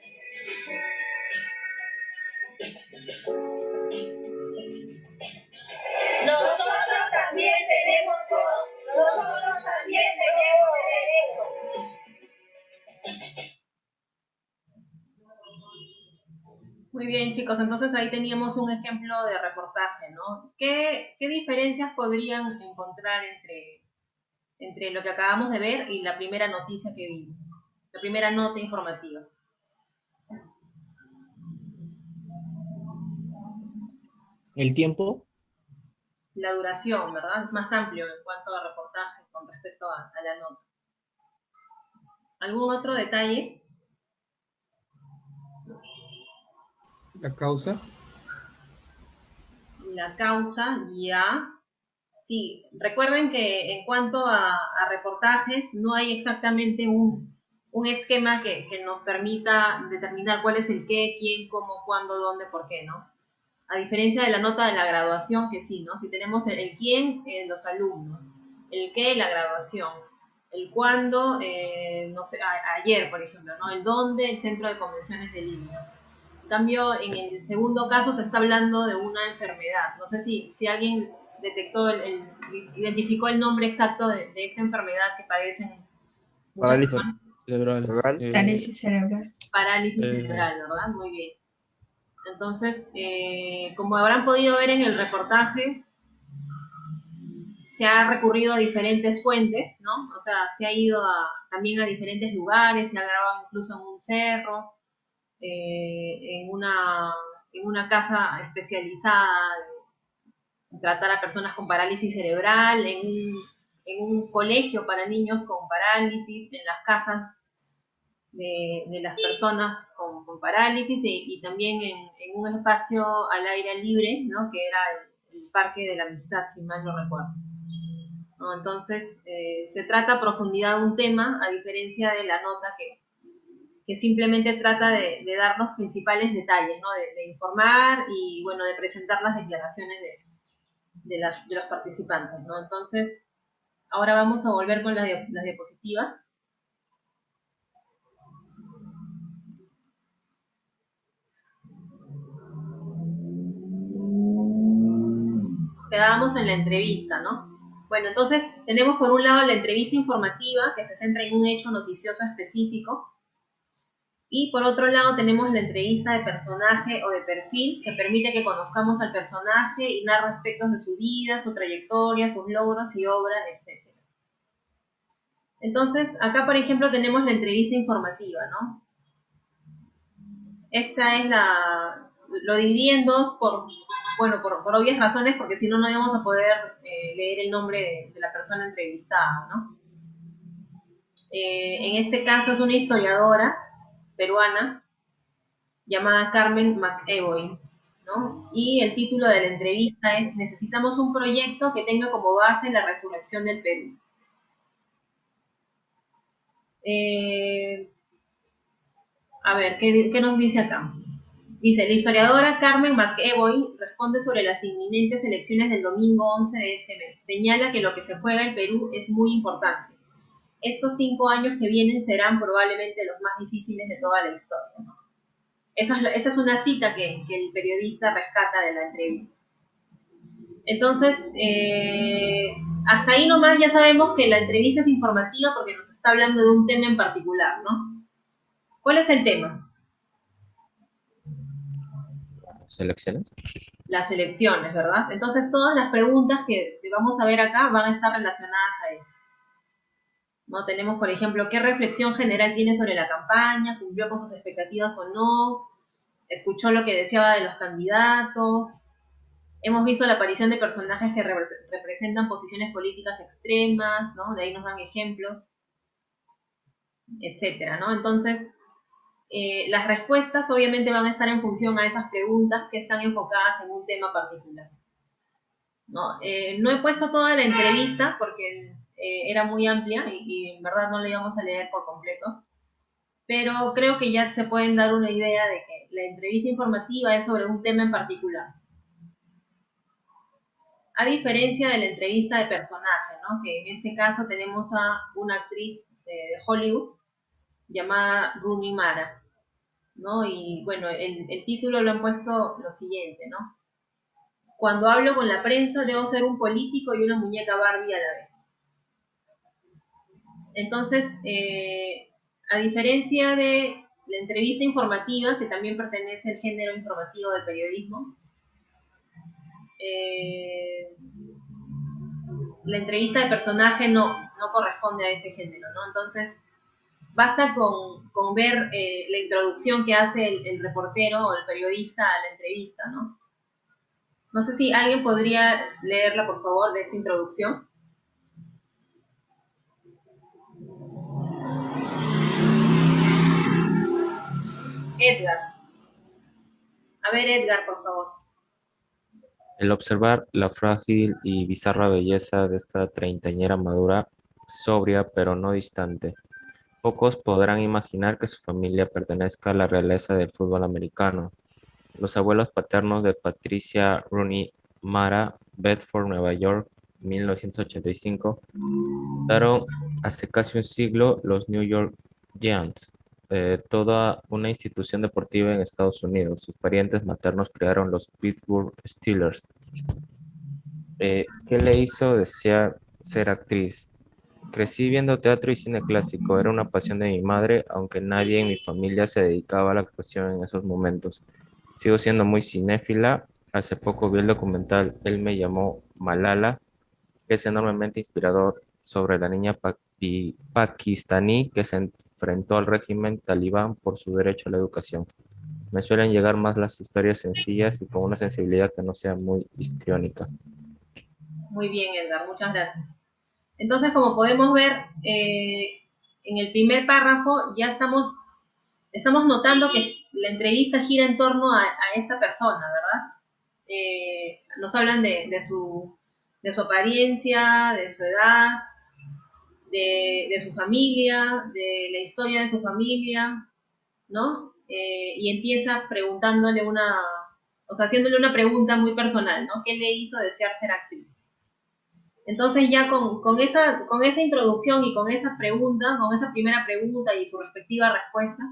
Nosotros también tenemos voz, nosotros también tenemos derechos. Muy bien, chicos. chicos, entonces ahí teníamos un ejemplo de reportaje, ¿no? ¿Qué diferencias podrían encontrar entre lo que acabamos de ver y la primera noticia que vimos? La primera nota informativa. El tiempo, La duración, ¿verdad? Es más amplio en cuanto a reportaje con respecto a la nota. ¿Algún otro detalle? La causa. La causa, ya. Sí, recuerden que en cuanto a reportajes, no hay exactamente un esquema que nos permita determinar cuál es el qué, quién, cómo, cuándo, dónde, por qué, ¿no? A diferencia de la nota de la graduación, que sí, ¿no? Si tenemos el quién, los alumnos, el qué, la graduación, el cuándo, no sé, ayer, por ejemplo, ¿no? El dónde, el centro de convenciones de Lima. En cambio, en el segundo caso se está hablando de una enfermedad. No sé si alguien detectó, identificó el nombre exacto de esta enfermedad que padecen muchas Parálisis personas. Cerebral. Parálisis cerebral. Parálisis cerebral, ¿verdad? Muy bien. Entonces, como habrán podido ver en el reportaje, se ha recurrido a diferentes fuentes, ¿no? O sea, se ha ido también a diferentes lugares, se ha grabado incluso en un cerro, en una casa especializada en tratar a personas con parálisis cerebral, en un colegio para niños con parálisis, en las casas de las personas con parálisis y también en un espacio al aire libre, ¿no? Que era el Parque de la Amistad, si mal no recuerdo. ¿No? Entonces, se trata a profundidad un tema, a diferencia de la nota que simplemente trata de dar los principales detalles, ¿no? De informar y, bueno, de presentar las declaraciones de los participantes, ¿no? Entonces, ahora vamos a volver con las diapositivas. Quedábamos en la entrevista, ¿no? Bueno, entonces tenemos por un lado la entrevista informativa, que se centra en un hecho noticioso específico, y por otro lado tenemos la entrevista de personaje o de perfil, que permite que conozcamos al personaje y narra aspectos de su vida, su trayectoria, sus logros y obras, etc. Entonces, acá por ejemplo tenemos la entrevista informativa, ¿no? Esta es lo dividí en dos por obvias razones, porque si no, no íbamos a poder leer el nombre de la persona entrevistada, ¿no? En este caso es una historiadora peruana llamada Carmen McEvoy, ¿no? Y el título de la entrevista es "Necesitamos un proyecto que tenga como base la resurrección del Perú". A ver, ¿qué nos dice acá? Dice, la historiadora Carmen McEvoy responde sobre las inminentes elecciones del domingo 11 de este mes. Señala que lo que se juega en Perú es muy importante. Estos 5 años que vienen serán probablemente los más difíciles de toda la historia, ¿no? Esa es una cita que el periodista rescata de la entrevista. Entonces, hasta ahí nomás ya sabemos que la entrevista es informativa porque nos está hablando de un tema en particular, ¿no? ¿Cuál es el tema? ¿Selecciones? Las elecciones, ¿verdad? Entonces todas las preguntas que vamos a ver acá van a estar relacionadas a eso. ¿No? Tenemos, por ejemplo, ¿qué reflexión general tiene sobre la campaña? ¿Cumplió con sus expectativas o no? ¿Escuchó lo que deseaba de los candidatos? Hemos visto la aparición de personajes que representan posiciones políticas extremas, ¿no? De ahí nos dan ejemplos, etcétera, ¿no? Entonces, las respuestas obviamente van a estar en función a esas preguntas que están enfocadas en un tema particular. No he puesto toda la entrevista porque era muy amplia y en verdad no la íbamos a leer por completo, pero creo que ya se pueden dar una idea de que la entrevista informativa es sobre un tema en particular. A diferencia de la entrevista de personaje, ¿no? Que en este caso tenemos a una actriz de Hollywood llamada Rooney Mara, ¿no? Y bueno, el título lo han puesto lo siguiente, ¿no? Cuando hablo con la prensa debo ser un político y una muñeca Barbie a la vez. Entonces, a diferencia de la entrevista informativa, que también pertenece al género informativo del periodismo. La entrevista de personaje no corresponde a ese género, ¿no? Entonces, basta con ver la introducción que hace el reportero o el periodista a la entrevista, ¿no? No sé si alguien podría leerla, por favor, de esta introducción. Edgar. A ver, Edgar, por favor. El observar la frágil y bizarra belleza de esta treintañera madura, sobria pero no distante. Pocos podrán imaginar que su familia pertenezca a la realeza del fútbol americano. Los abuelos paternos de Patricia Rooney Mara, Bedford, Nueva York, 1985, fundaron hace casi un siglo los New York Giants, toda una institución deportiva en Estados Unidos. Sus parientes maternos crearon los Pittsburgh Steelers. ¿Qué le hizo desear ser actriz? Crecí viendo teatro y cine clásico, era una pasión de mi madre, aunque nadie en mi familia se dedicaba a la actuación en esos momentos. Sigo siendo muy cinéfila. Hace poco vi el documental Él me llamó Malala, que es enormemente inspirador sobre la niña pakistaní que se enfrentó al régimen talibán por su derecho a la educación. Me suelen llegar más las historias sencillas y con una sensibilidad que no sea muy histriónica. Muy bien, Edgar, muchas gracias. Entonces, como podemos ver, en el primer párrafo ya estamos notando que la entrevista gira en torno a esta persona, ¿verdad? Nos hablan de su apariencia, de su edad, de su familia, de la historia de su familia, ¿no? Y empieza preguntándole haciéndole una pregunta muy personal, ¿no? ¿Qué le hizo desear ser actriz? Entonces ya con esa introducción y con esa primera pregunta y su respectiva respuesta,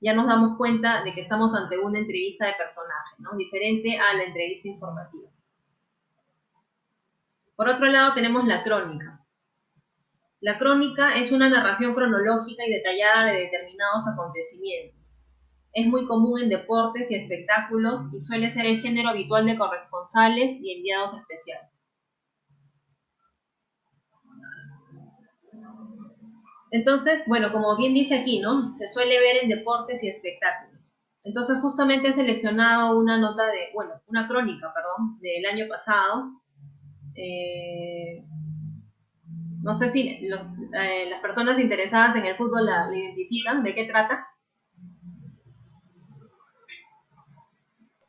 ya nos damos cuenta de que estamos ante una entrevista de personaje, ¿no? Diferente a la entrevista informativa. Por otro lado tenemos la crónica. La crónica es una narración cronológica y detallada de determinados acontecimientos. Es muy común en deportes y espectáculos y suele ser el género habitual de corresponsales y enviados especiales. Entonces, bueno, como bien dice aquí, ¿no? Se suele ver en deportes y espectáculos. Entonces, justamente he seleccionado una crónica, del año pasado. No sé si las personas interesadas en el fútbol la identifican. ¿De qué trata?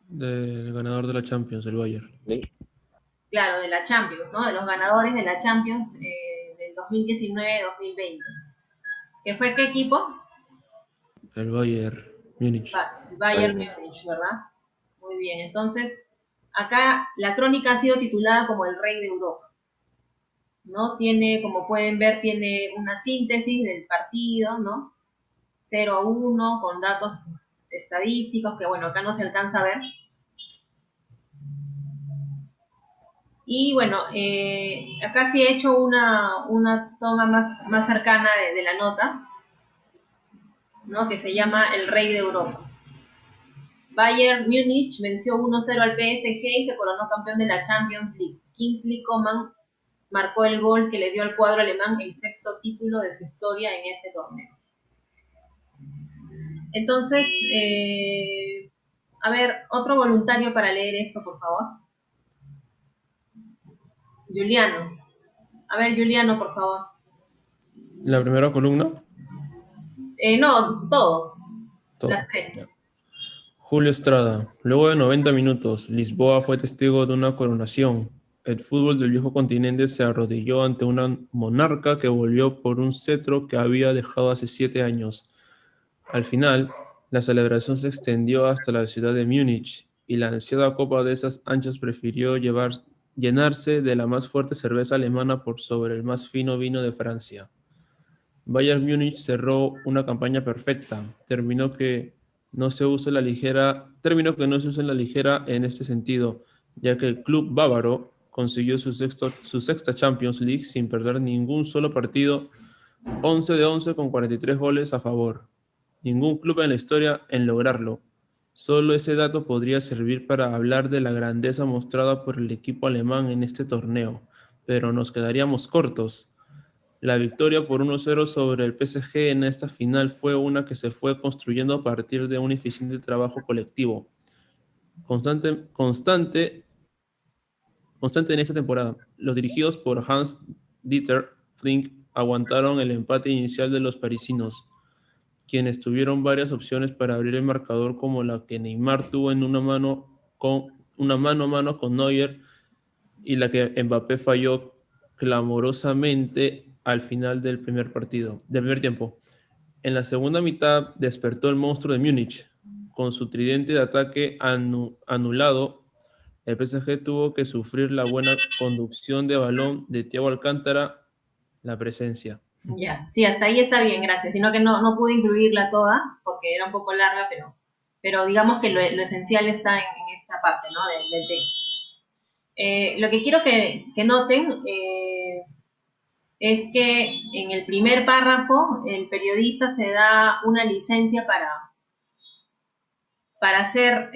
Del ganador de la Champions, el Bayern. Claro, de la Champions, ¿no? De los ganadores de la Champions del 2019-2020. ¿Qué fue qué equipo? El Bayern Múnich. El Bayern Múnich, ¿verdad? Muy bien, entonces acá la crónica ha sido titulada como El Rey de Europa, ¿no? Como pueden ver, tiene una síntesis del partido, ¿no? 0-1 con datos estadísticos que, bueno, acá no se alcanza a ver. Y bueno, acá sí he hecho una toma más cercana de la nota, ¿no? Que se llama El Rey de Europa. Bayern Múnich venció 1-0 al PSG y se coronó campeón de la Champions League. Kingsley Coman marcó el gol que le dio al cuadro alemán el 6º título de su historia en este torneo. Entonces, a ver, otro voluntario para leer esto, por favor. Juliano. A ver, Juliano, por favor. ¿La primera columna? No, todo. Las tres. Julio Estrada. Luego de 90 minutos, Lisboa fue testigo de una coronación. El fútbol del viejo continente se arrodilló ante una monarca que volvió por un cetro que había dejado hace 7 años. Al final, la celebración se extendió hasta la ciudad de Múnich y la ansiada copa de esas anchas prefirió llenarse de la más fuerte cerveza alemana por sobre el más fino vino de Francia. Bayern Múnich cerró una campaña perfecta. Terminó que no se use en la ligera en este sentido, ya que el club bávaro consiguió su sexta Champions League sin perder ningún solo partido, 11 de 11 con 43 goles a favor. ningún club en la historia en lograrlo. Solo ese dato podría servir para hablar de la grandeza mostrada por el equipo alemán en este torneo, pero nos quedaríamos cortos. La victoria por 1-0 sobre el PSG en esta final fue una que se fue construyendo a partir de un eficiente trabajo colectivo, constante en esta temporada. Los dirigidos por Hans-Dieter Flick aguantaron el empate inicial de los parisinos, quienes tuvieron varias opciones para abrir el marcador, como la que Neymar tuvo en una mano a mano con Neuer y la que Mbappé falló clamorosamente al final del primer tiempo. En la segunda mitad despertó el monstruo de Múnich. Con su tridente de ataque anulado, el PSG tuvo que sufrir la buena conducción de balón de Thiago Alcántara, la presencia. Ya, sí, hasta ahí está bien, gracias. Sino que no pude incluirla toda porque era un poco larga, pero digamos que lo esencial está en esta parte, ¿no? del texto. Lo que quiero que noten es que en el primer párrafo el periodista se da una licencia para hacer,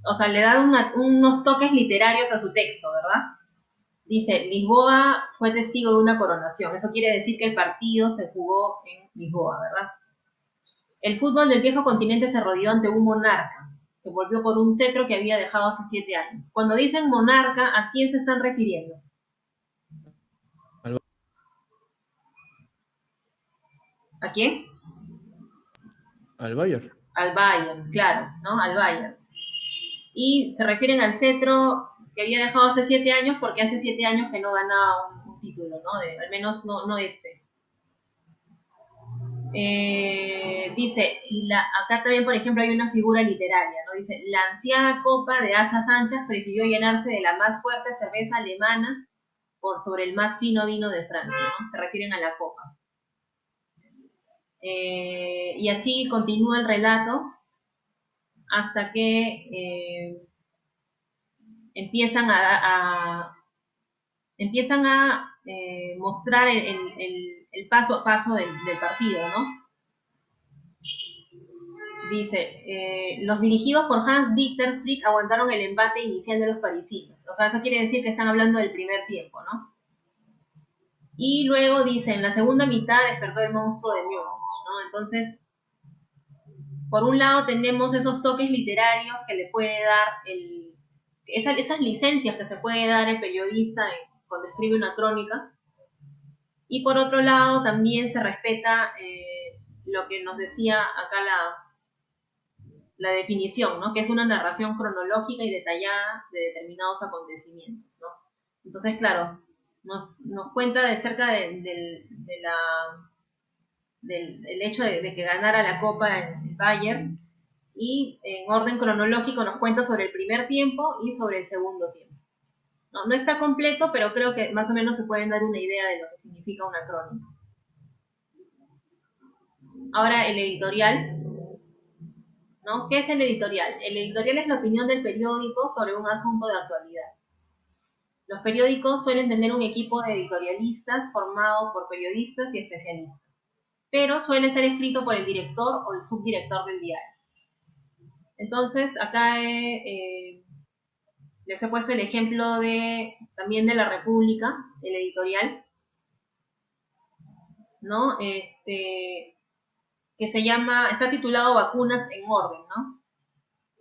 o sea, le da unos toques literarios a su texto, ¿verdad? Dice, Lisboa fue testigo de una coronación. Eso quiere decir que el partido se jugó en Lisboa, ¿verdad? El fútbol del viejo continente se rodeó ante un monarca que volvió por un cetro que había dejado hace 7 años. Cuando dicen monarca, ¿a quién se están refiriendo? ¿A quién? Al Bayern. Al Bayern, claro, ¿no? Al Bayern. Y se refieren al cetro que había dejado hace 7 años porque hace 7 años que no ganaba un título, ¿no? Al menos no este. Dice, acá también, por ejemplo, hay una figura literaria, ¿no? Dice, la anciana copa de asas anchas prefirió llenarse de la más fuerte cerveza alemana por sobre el más fino vino de Francia, ¿no? Se refieren a la copa. Y así continúa el relato hasta que empiezan a mostrar el paso a paso del partido, ¿no? Dice, los dirigidos por Hans-Dieter Flick aguantaron el embate inicial de los parisinos. O sea, eso quiere decir que están hablando del primer tiempo, ¿no? Y luego dice, en la segunda mitad despertó el monstruo de Múnich, ¿no? Entonces, por un lado tenemos esos toques literarios que le puede dar esas licencias que se puede dar el periodista cuando escribe una crónica. Y por otro lado también se respeta lo que nos decía acá la definición, ¿no? Que es una narración cronológica y detallada de determinados acontecimientos, ¿no? Entonces, claro, nos cuenta de cerca del hecho de que ganara la Copa en el Bayern, y en orden cronológico nos cuenta sobre el primer tiempo y sobre el segundo tiempo. No está completo, pero creo que más o menos se pueden dar una idea de lo que significa una crónica. Ahora, el editorial, ¿no? ¿Qué es el editorial? El editorial es la opinión del periódico sobre un asunto de actualidad. Los periódicos suelen tener un equipo de editorialistas formado por periodistas y especialistas, pero suele ser escrito por el director o el subdirector del diario. Entonces, acá les he puesto el ejemplo también de La República, el editorial, ¿no? Que está titulado Vacunas en Orden, ¿no?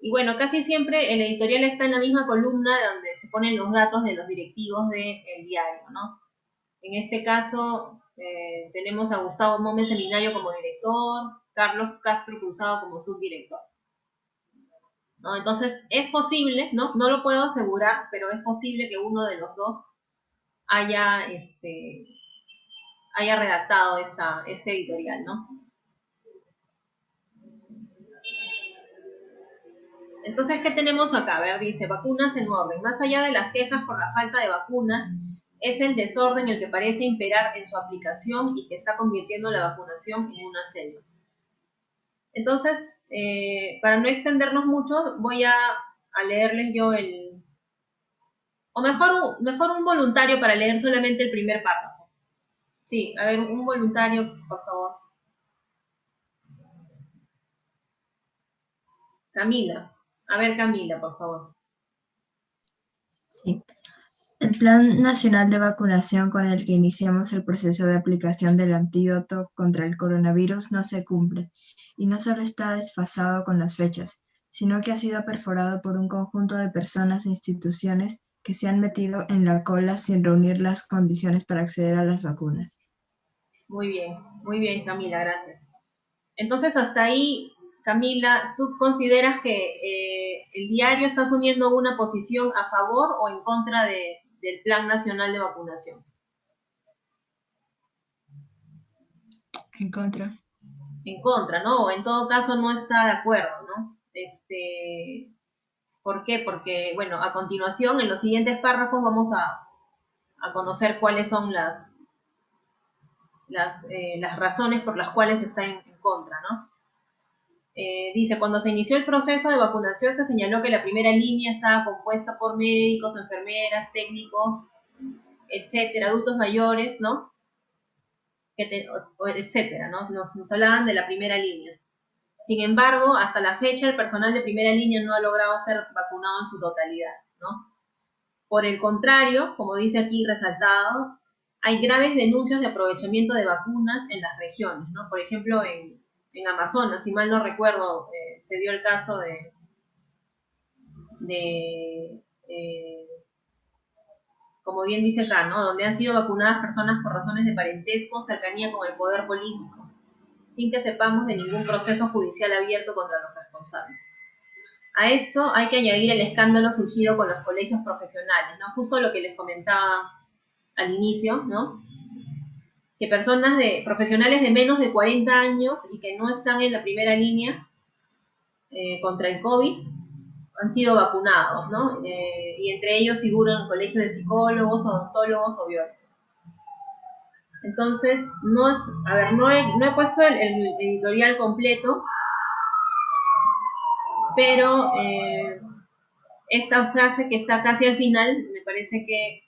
Y bueno, casi siempre el editorial está en la misma columna donde se ponen los datos de los directivos del diario, ¿no? En este caso tenemos a Gustavo Mómez Seminario como director, Carlos Castro Cruzado como subdirector, ¿no? Entonces es posible, no lo puedo asegurar, pero es posible que uno de los dos haya redactado este editorial, ¿no? Entonces, ¿qué tenemos acá? A ver, dice, vacunas en orden. Más allá de las quejas por la falta de vacunas, es el desorden el que parece imperar en su aplicación y que está convirtiendo la vacunación en una selva. Entonces, para no extendernos mucho, voy a leerles yo o mejor un voluntario para leer solamente el primer párrafo. Sí, a ver, un voluntario, por favor. Camila. A ver, Camila, por favor. Sí. El Plan Nacional de Vacunación con el que iniciamos el proceso de aplicación del antídoto contra el coronavirus no se cumple, y no solo está desfasado con las fechas, sino que ha sido perforado por un conjunto de personas e instituciones que se han metido en la cola sin reunir las condiciones para acceder a las vacunas. Muy bien, Camila, gracias. Entonces, hasta ahí, Camila, ¿tú consideras que el diario está asumiendo una posición a favor o en contra del Plan Nacional de Vacunación? En contra. En contra, ¿no? O en todo caso no está de acuerdo, ¿no? ¿Por qué? Porque, bueno, a continuación, en los siguientes párrafos vamos a conocer cuáles son las razones por las cuales está en contra, ¿no? Dice, cuando se inició el proceso de vacunación se señaló que la primera línea estaba compuesta por médicos, enfermeras, técnicos, etcétera, adultos mayores, ¿no? Etcétera, ¿no? Nos hablaban de la primera línea. Sin embargo, hasta la fecha el personal de primera línea no ha logrado ser vacunado en su totalidad, ¿no? Por el contrario, como dice aquí resaltado, hay graves denuncias de aprovechamiento de vacunas en las regiones, ¿no? Por ejemplo, en Amazonas, si mal no recuerdo, se dio el caso como bien dice acá, ¿no? Donde han sido vacunadas personas por razones de parentesco, cercanía con el poder político, sin que sepamos de ningún proceso judicial abierto contra los responsables. A esto hay que añadir el escándalo surgido con los colegios profesionales, ¿no? Justo lo que les comentaba al inicio, ¿no? Que profesionales de menos de 40 años y que no están en la primera línea contra el COVID han sido vacunados, ¿no? Y entre ellos figuran colegios de psicólogos, odontólogos o biólogos. Entonces, no he puesto el editorial completo, pero esta frase que está casi al final me parece que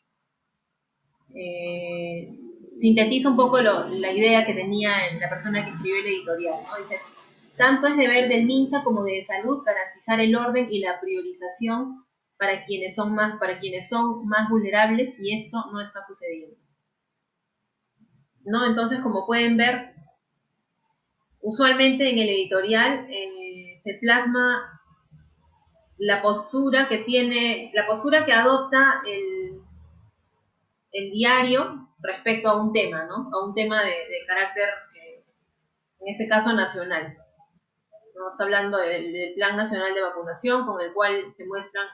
sintetiza un poco la idea que tenía la persona que escribió el editorial, ¿no? Dice, tanto es deber del MINSA como de Salud garantizar el orden y la priorización para quienes son más vulnerables, y esto no está sucediendo, ¿no? Entonces, como pueden ver, usualmente en el editorial se plasma la postura que adopta el diario respecto a un tema, ¿no? A un tema de carácter, en este caso, nacional. ¿No? Está hablando del Plan Nacional de Vacunación, con el cual se muestran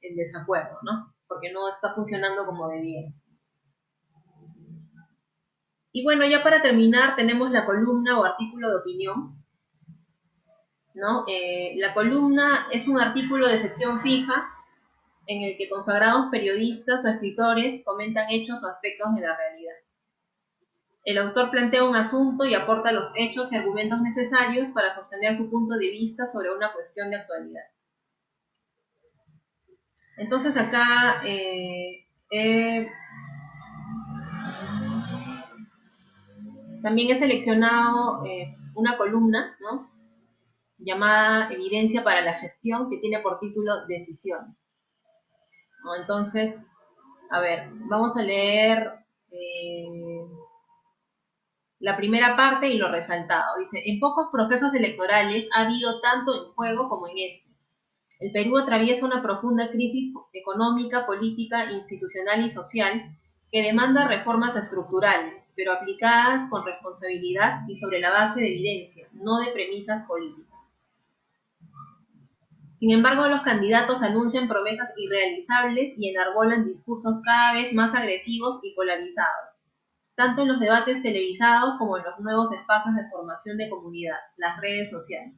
en desacuerdo, ¿no? Porque no está funcionando como debía. Y bueno, ya para terminar, tenemos la columna o artículo de opinión, ¿no? La columna es un artículo de sección fija en el que consagrados periodistas o escritores comentan hechos o aspectos de la realidad. El autor plantea un asunto y aporta los hechos y argumentos necesarios para sostener su punto de vista sobre una cuestión de actualidad. Entonces acá también he seleccionado una columna, ¿no? Llamada Evidencia para la Gestión, que tiene por título Decisión, ¿no? Entonces, a ver, vamos a leer la primera parte y lo resaltado. Dice, en pocos procesos electorales ha habido tanto en juego como en este. El Perú atraviesa una profunda crisis económica, política, institucional y social que demanda reformas estructurales, pero aplicadas con responsabilidad y sobre la base de evidencia, no de premisas políticas. Sin embargo, los candidatos anuncian promesas irrealizables y enarbolan discursos cada vez más agresivos y polarizados, tanto en los debates televisados como en los nuevos espacios de formación de comunidad, las redes sociales,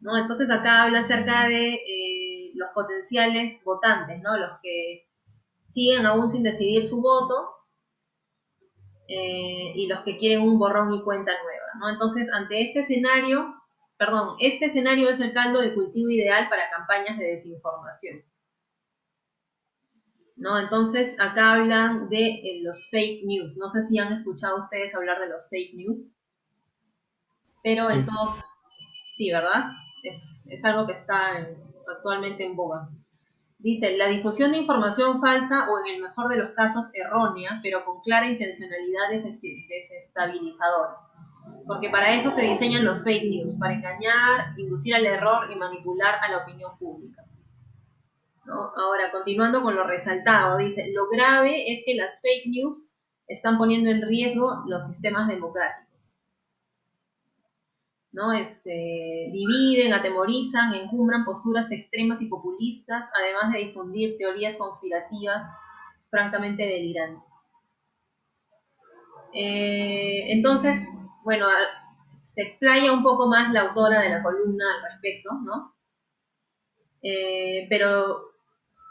¿no? Entonces acá habla acerca de los potenciales votantes, ¿no? Los que siguen aún sin decidir su voto y los que quieren un borrón y cuenta nueva, ¿no? Entonces, ante este escenario es el caldo de cultivo ideal para campañas de desinformación, ¿no? Entonces, acá hablan de los fake news. No sé si han escuchado ustedes hablar de los fake news, pero en todo, sí, ¿verdad? es algo que está actualmente en boga. Dice, la difusión de información falsa o en el mejor de los casos errónea, pero con clara intencionalidad desestabilizadora. Porque para eso se diseñan los fake news, para engañar, inducir al error y manipular a la opinión pública. ¿No? Ahora, continuando con lo resaltado, dice, lo grave es que las fake news están poniendo en riesgo los sistemas democráticos. ¿No? Dividen, atemorizan, encumbran posturas extremas y populistas, además de difundir teorías conspirativas francamente delirantes. Entonces, bueno, se explaya un poco más la autora de la columna al respecto, ¿no? Pero,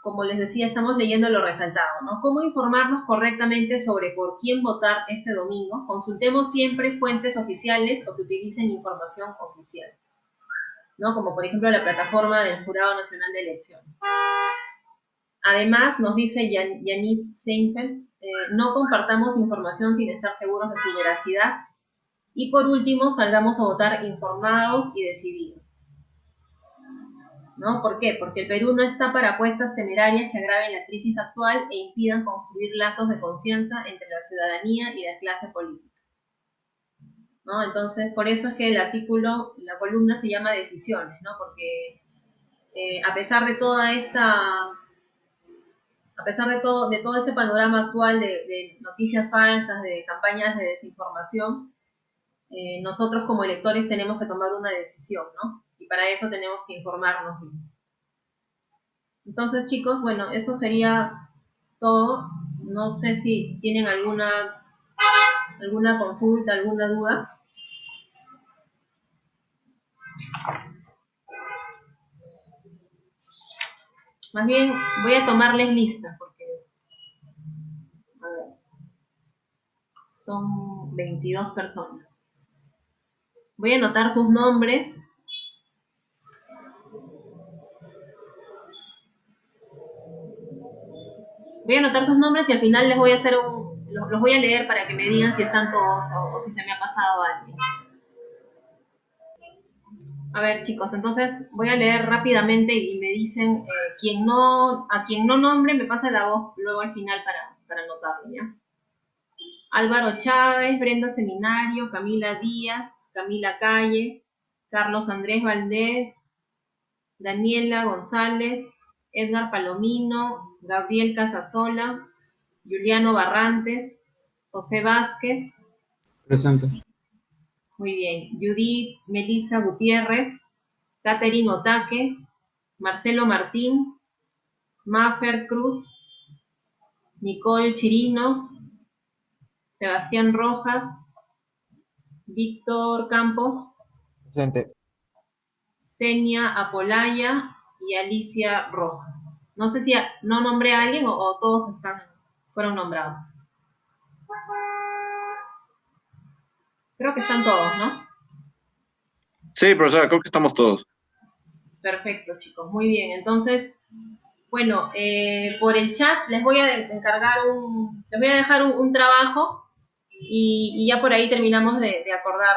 como les decía, estamos leyendo lo resaltado, ¿no? ¿Cómo informarnos correctamente sobre por quién votar este domingo? Consultemos siempre fuentes oficiales o que utilicen información oficial, ¿no? Como por ejemplo la plataforma del Jurado Nacional de Elecciones. Además, nos dice Janice Seinfeld, no compartamos información sin estar seguros de su veracidad. Y por último, salgamos a votar informados y decididos. ¿No? ¿Por qué? Porque el Perú no está para apuestas temerarias que agraven la crisis actual e impidan construir lazos de confianza entre la ciudadanía y la clase política. ¿No? Entonces, por eso es que el artículo, la columna se llama Decisiones, ¿no? Porque a pesar de toda esta... A pesar de todo este panorama actual de noticias falsas, de campañas de desinformación, nosotros como electores tenemos que tomar una decisión, ¿no? Y para eso tenemos que informarnos bien. Entonces, chicos, bueno, eso sería todo. No sé si tienen alguna consulta, alguna duda. Más bien, voy a tomarles lista, porque a ver, son 22 personas. Voy a anotar sus nombres. Voy a anotar sus nombres y al final les voy a hacer los voy a leer para que me digan si están todos o si se me ha pasado alguien. A ver, chicos, entonces voy a leer rápidamente y me dicen a quien no nombre me pasa la voz luego al final para anotarlo, ¿ya? Álvaro Chávez, Brenda Seminario, Camila Díaz, Camila Calle, Carlos Andrés Valdés, Daniela González, Edgar Palomino, Gabriel Casasola, Juliano Barrantes, José Vázquez. Presente. Muy bien. Judith Melissa Gutiérrez, Catherine Otaque, Marcelo Martín, Mafer Cruz, Nicole Chirinos, Sebastián Rojas, Víctor Campos, Presente. Senia Apolaya y Alicia Rojas. No sé si no nombré a alguien o todos fueron nombrados. Creo que están todos, ¿no? Sí, profesora, creo que estamos todos. Perfecto, chicos. Muy bien. Entonces, bueno, por el chat les voy a dejar un trabajo y ya por ahí terminamos de acordar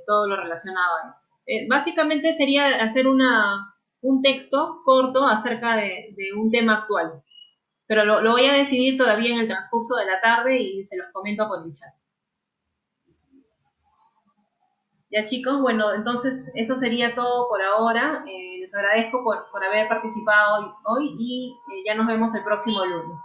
todo lo relacionado a eso. Básicamente sería hacer un texto corto acerca de un tema actual, pero lo voy a decidir todavía en el transcurso de la tarde y se los comento por el chat. Ya, chicos, bueno, entonces eso sería todo por ahora. Les agradezco por haber participado hoy y ya nos vemos el próximo lunes.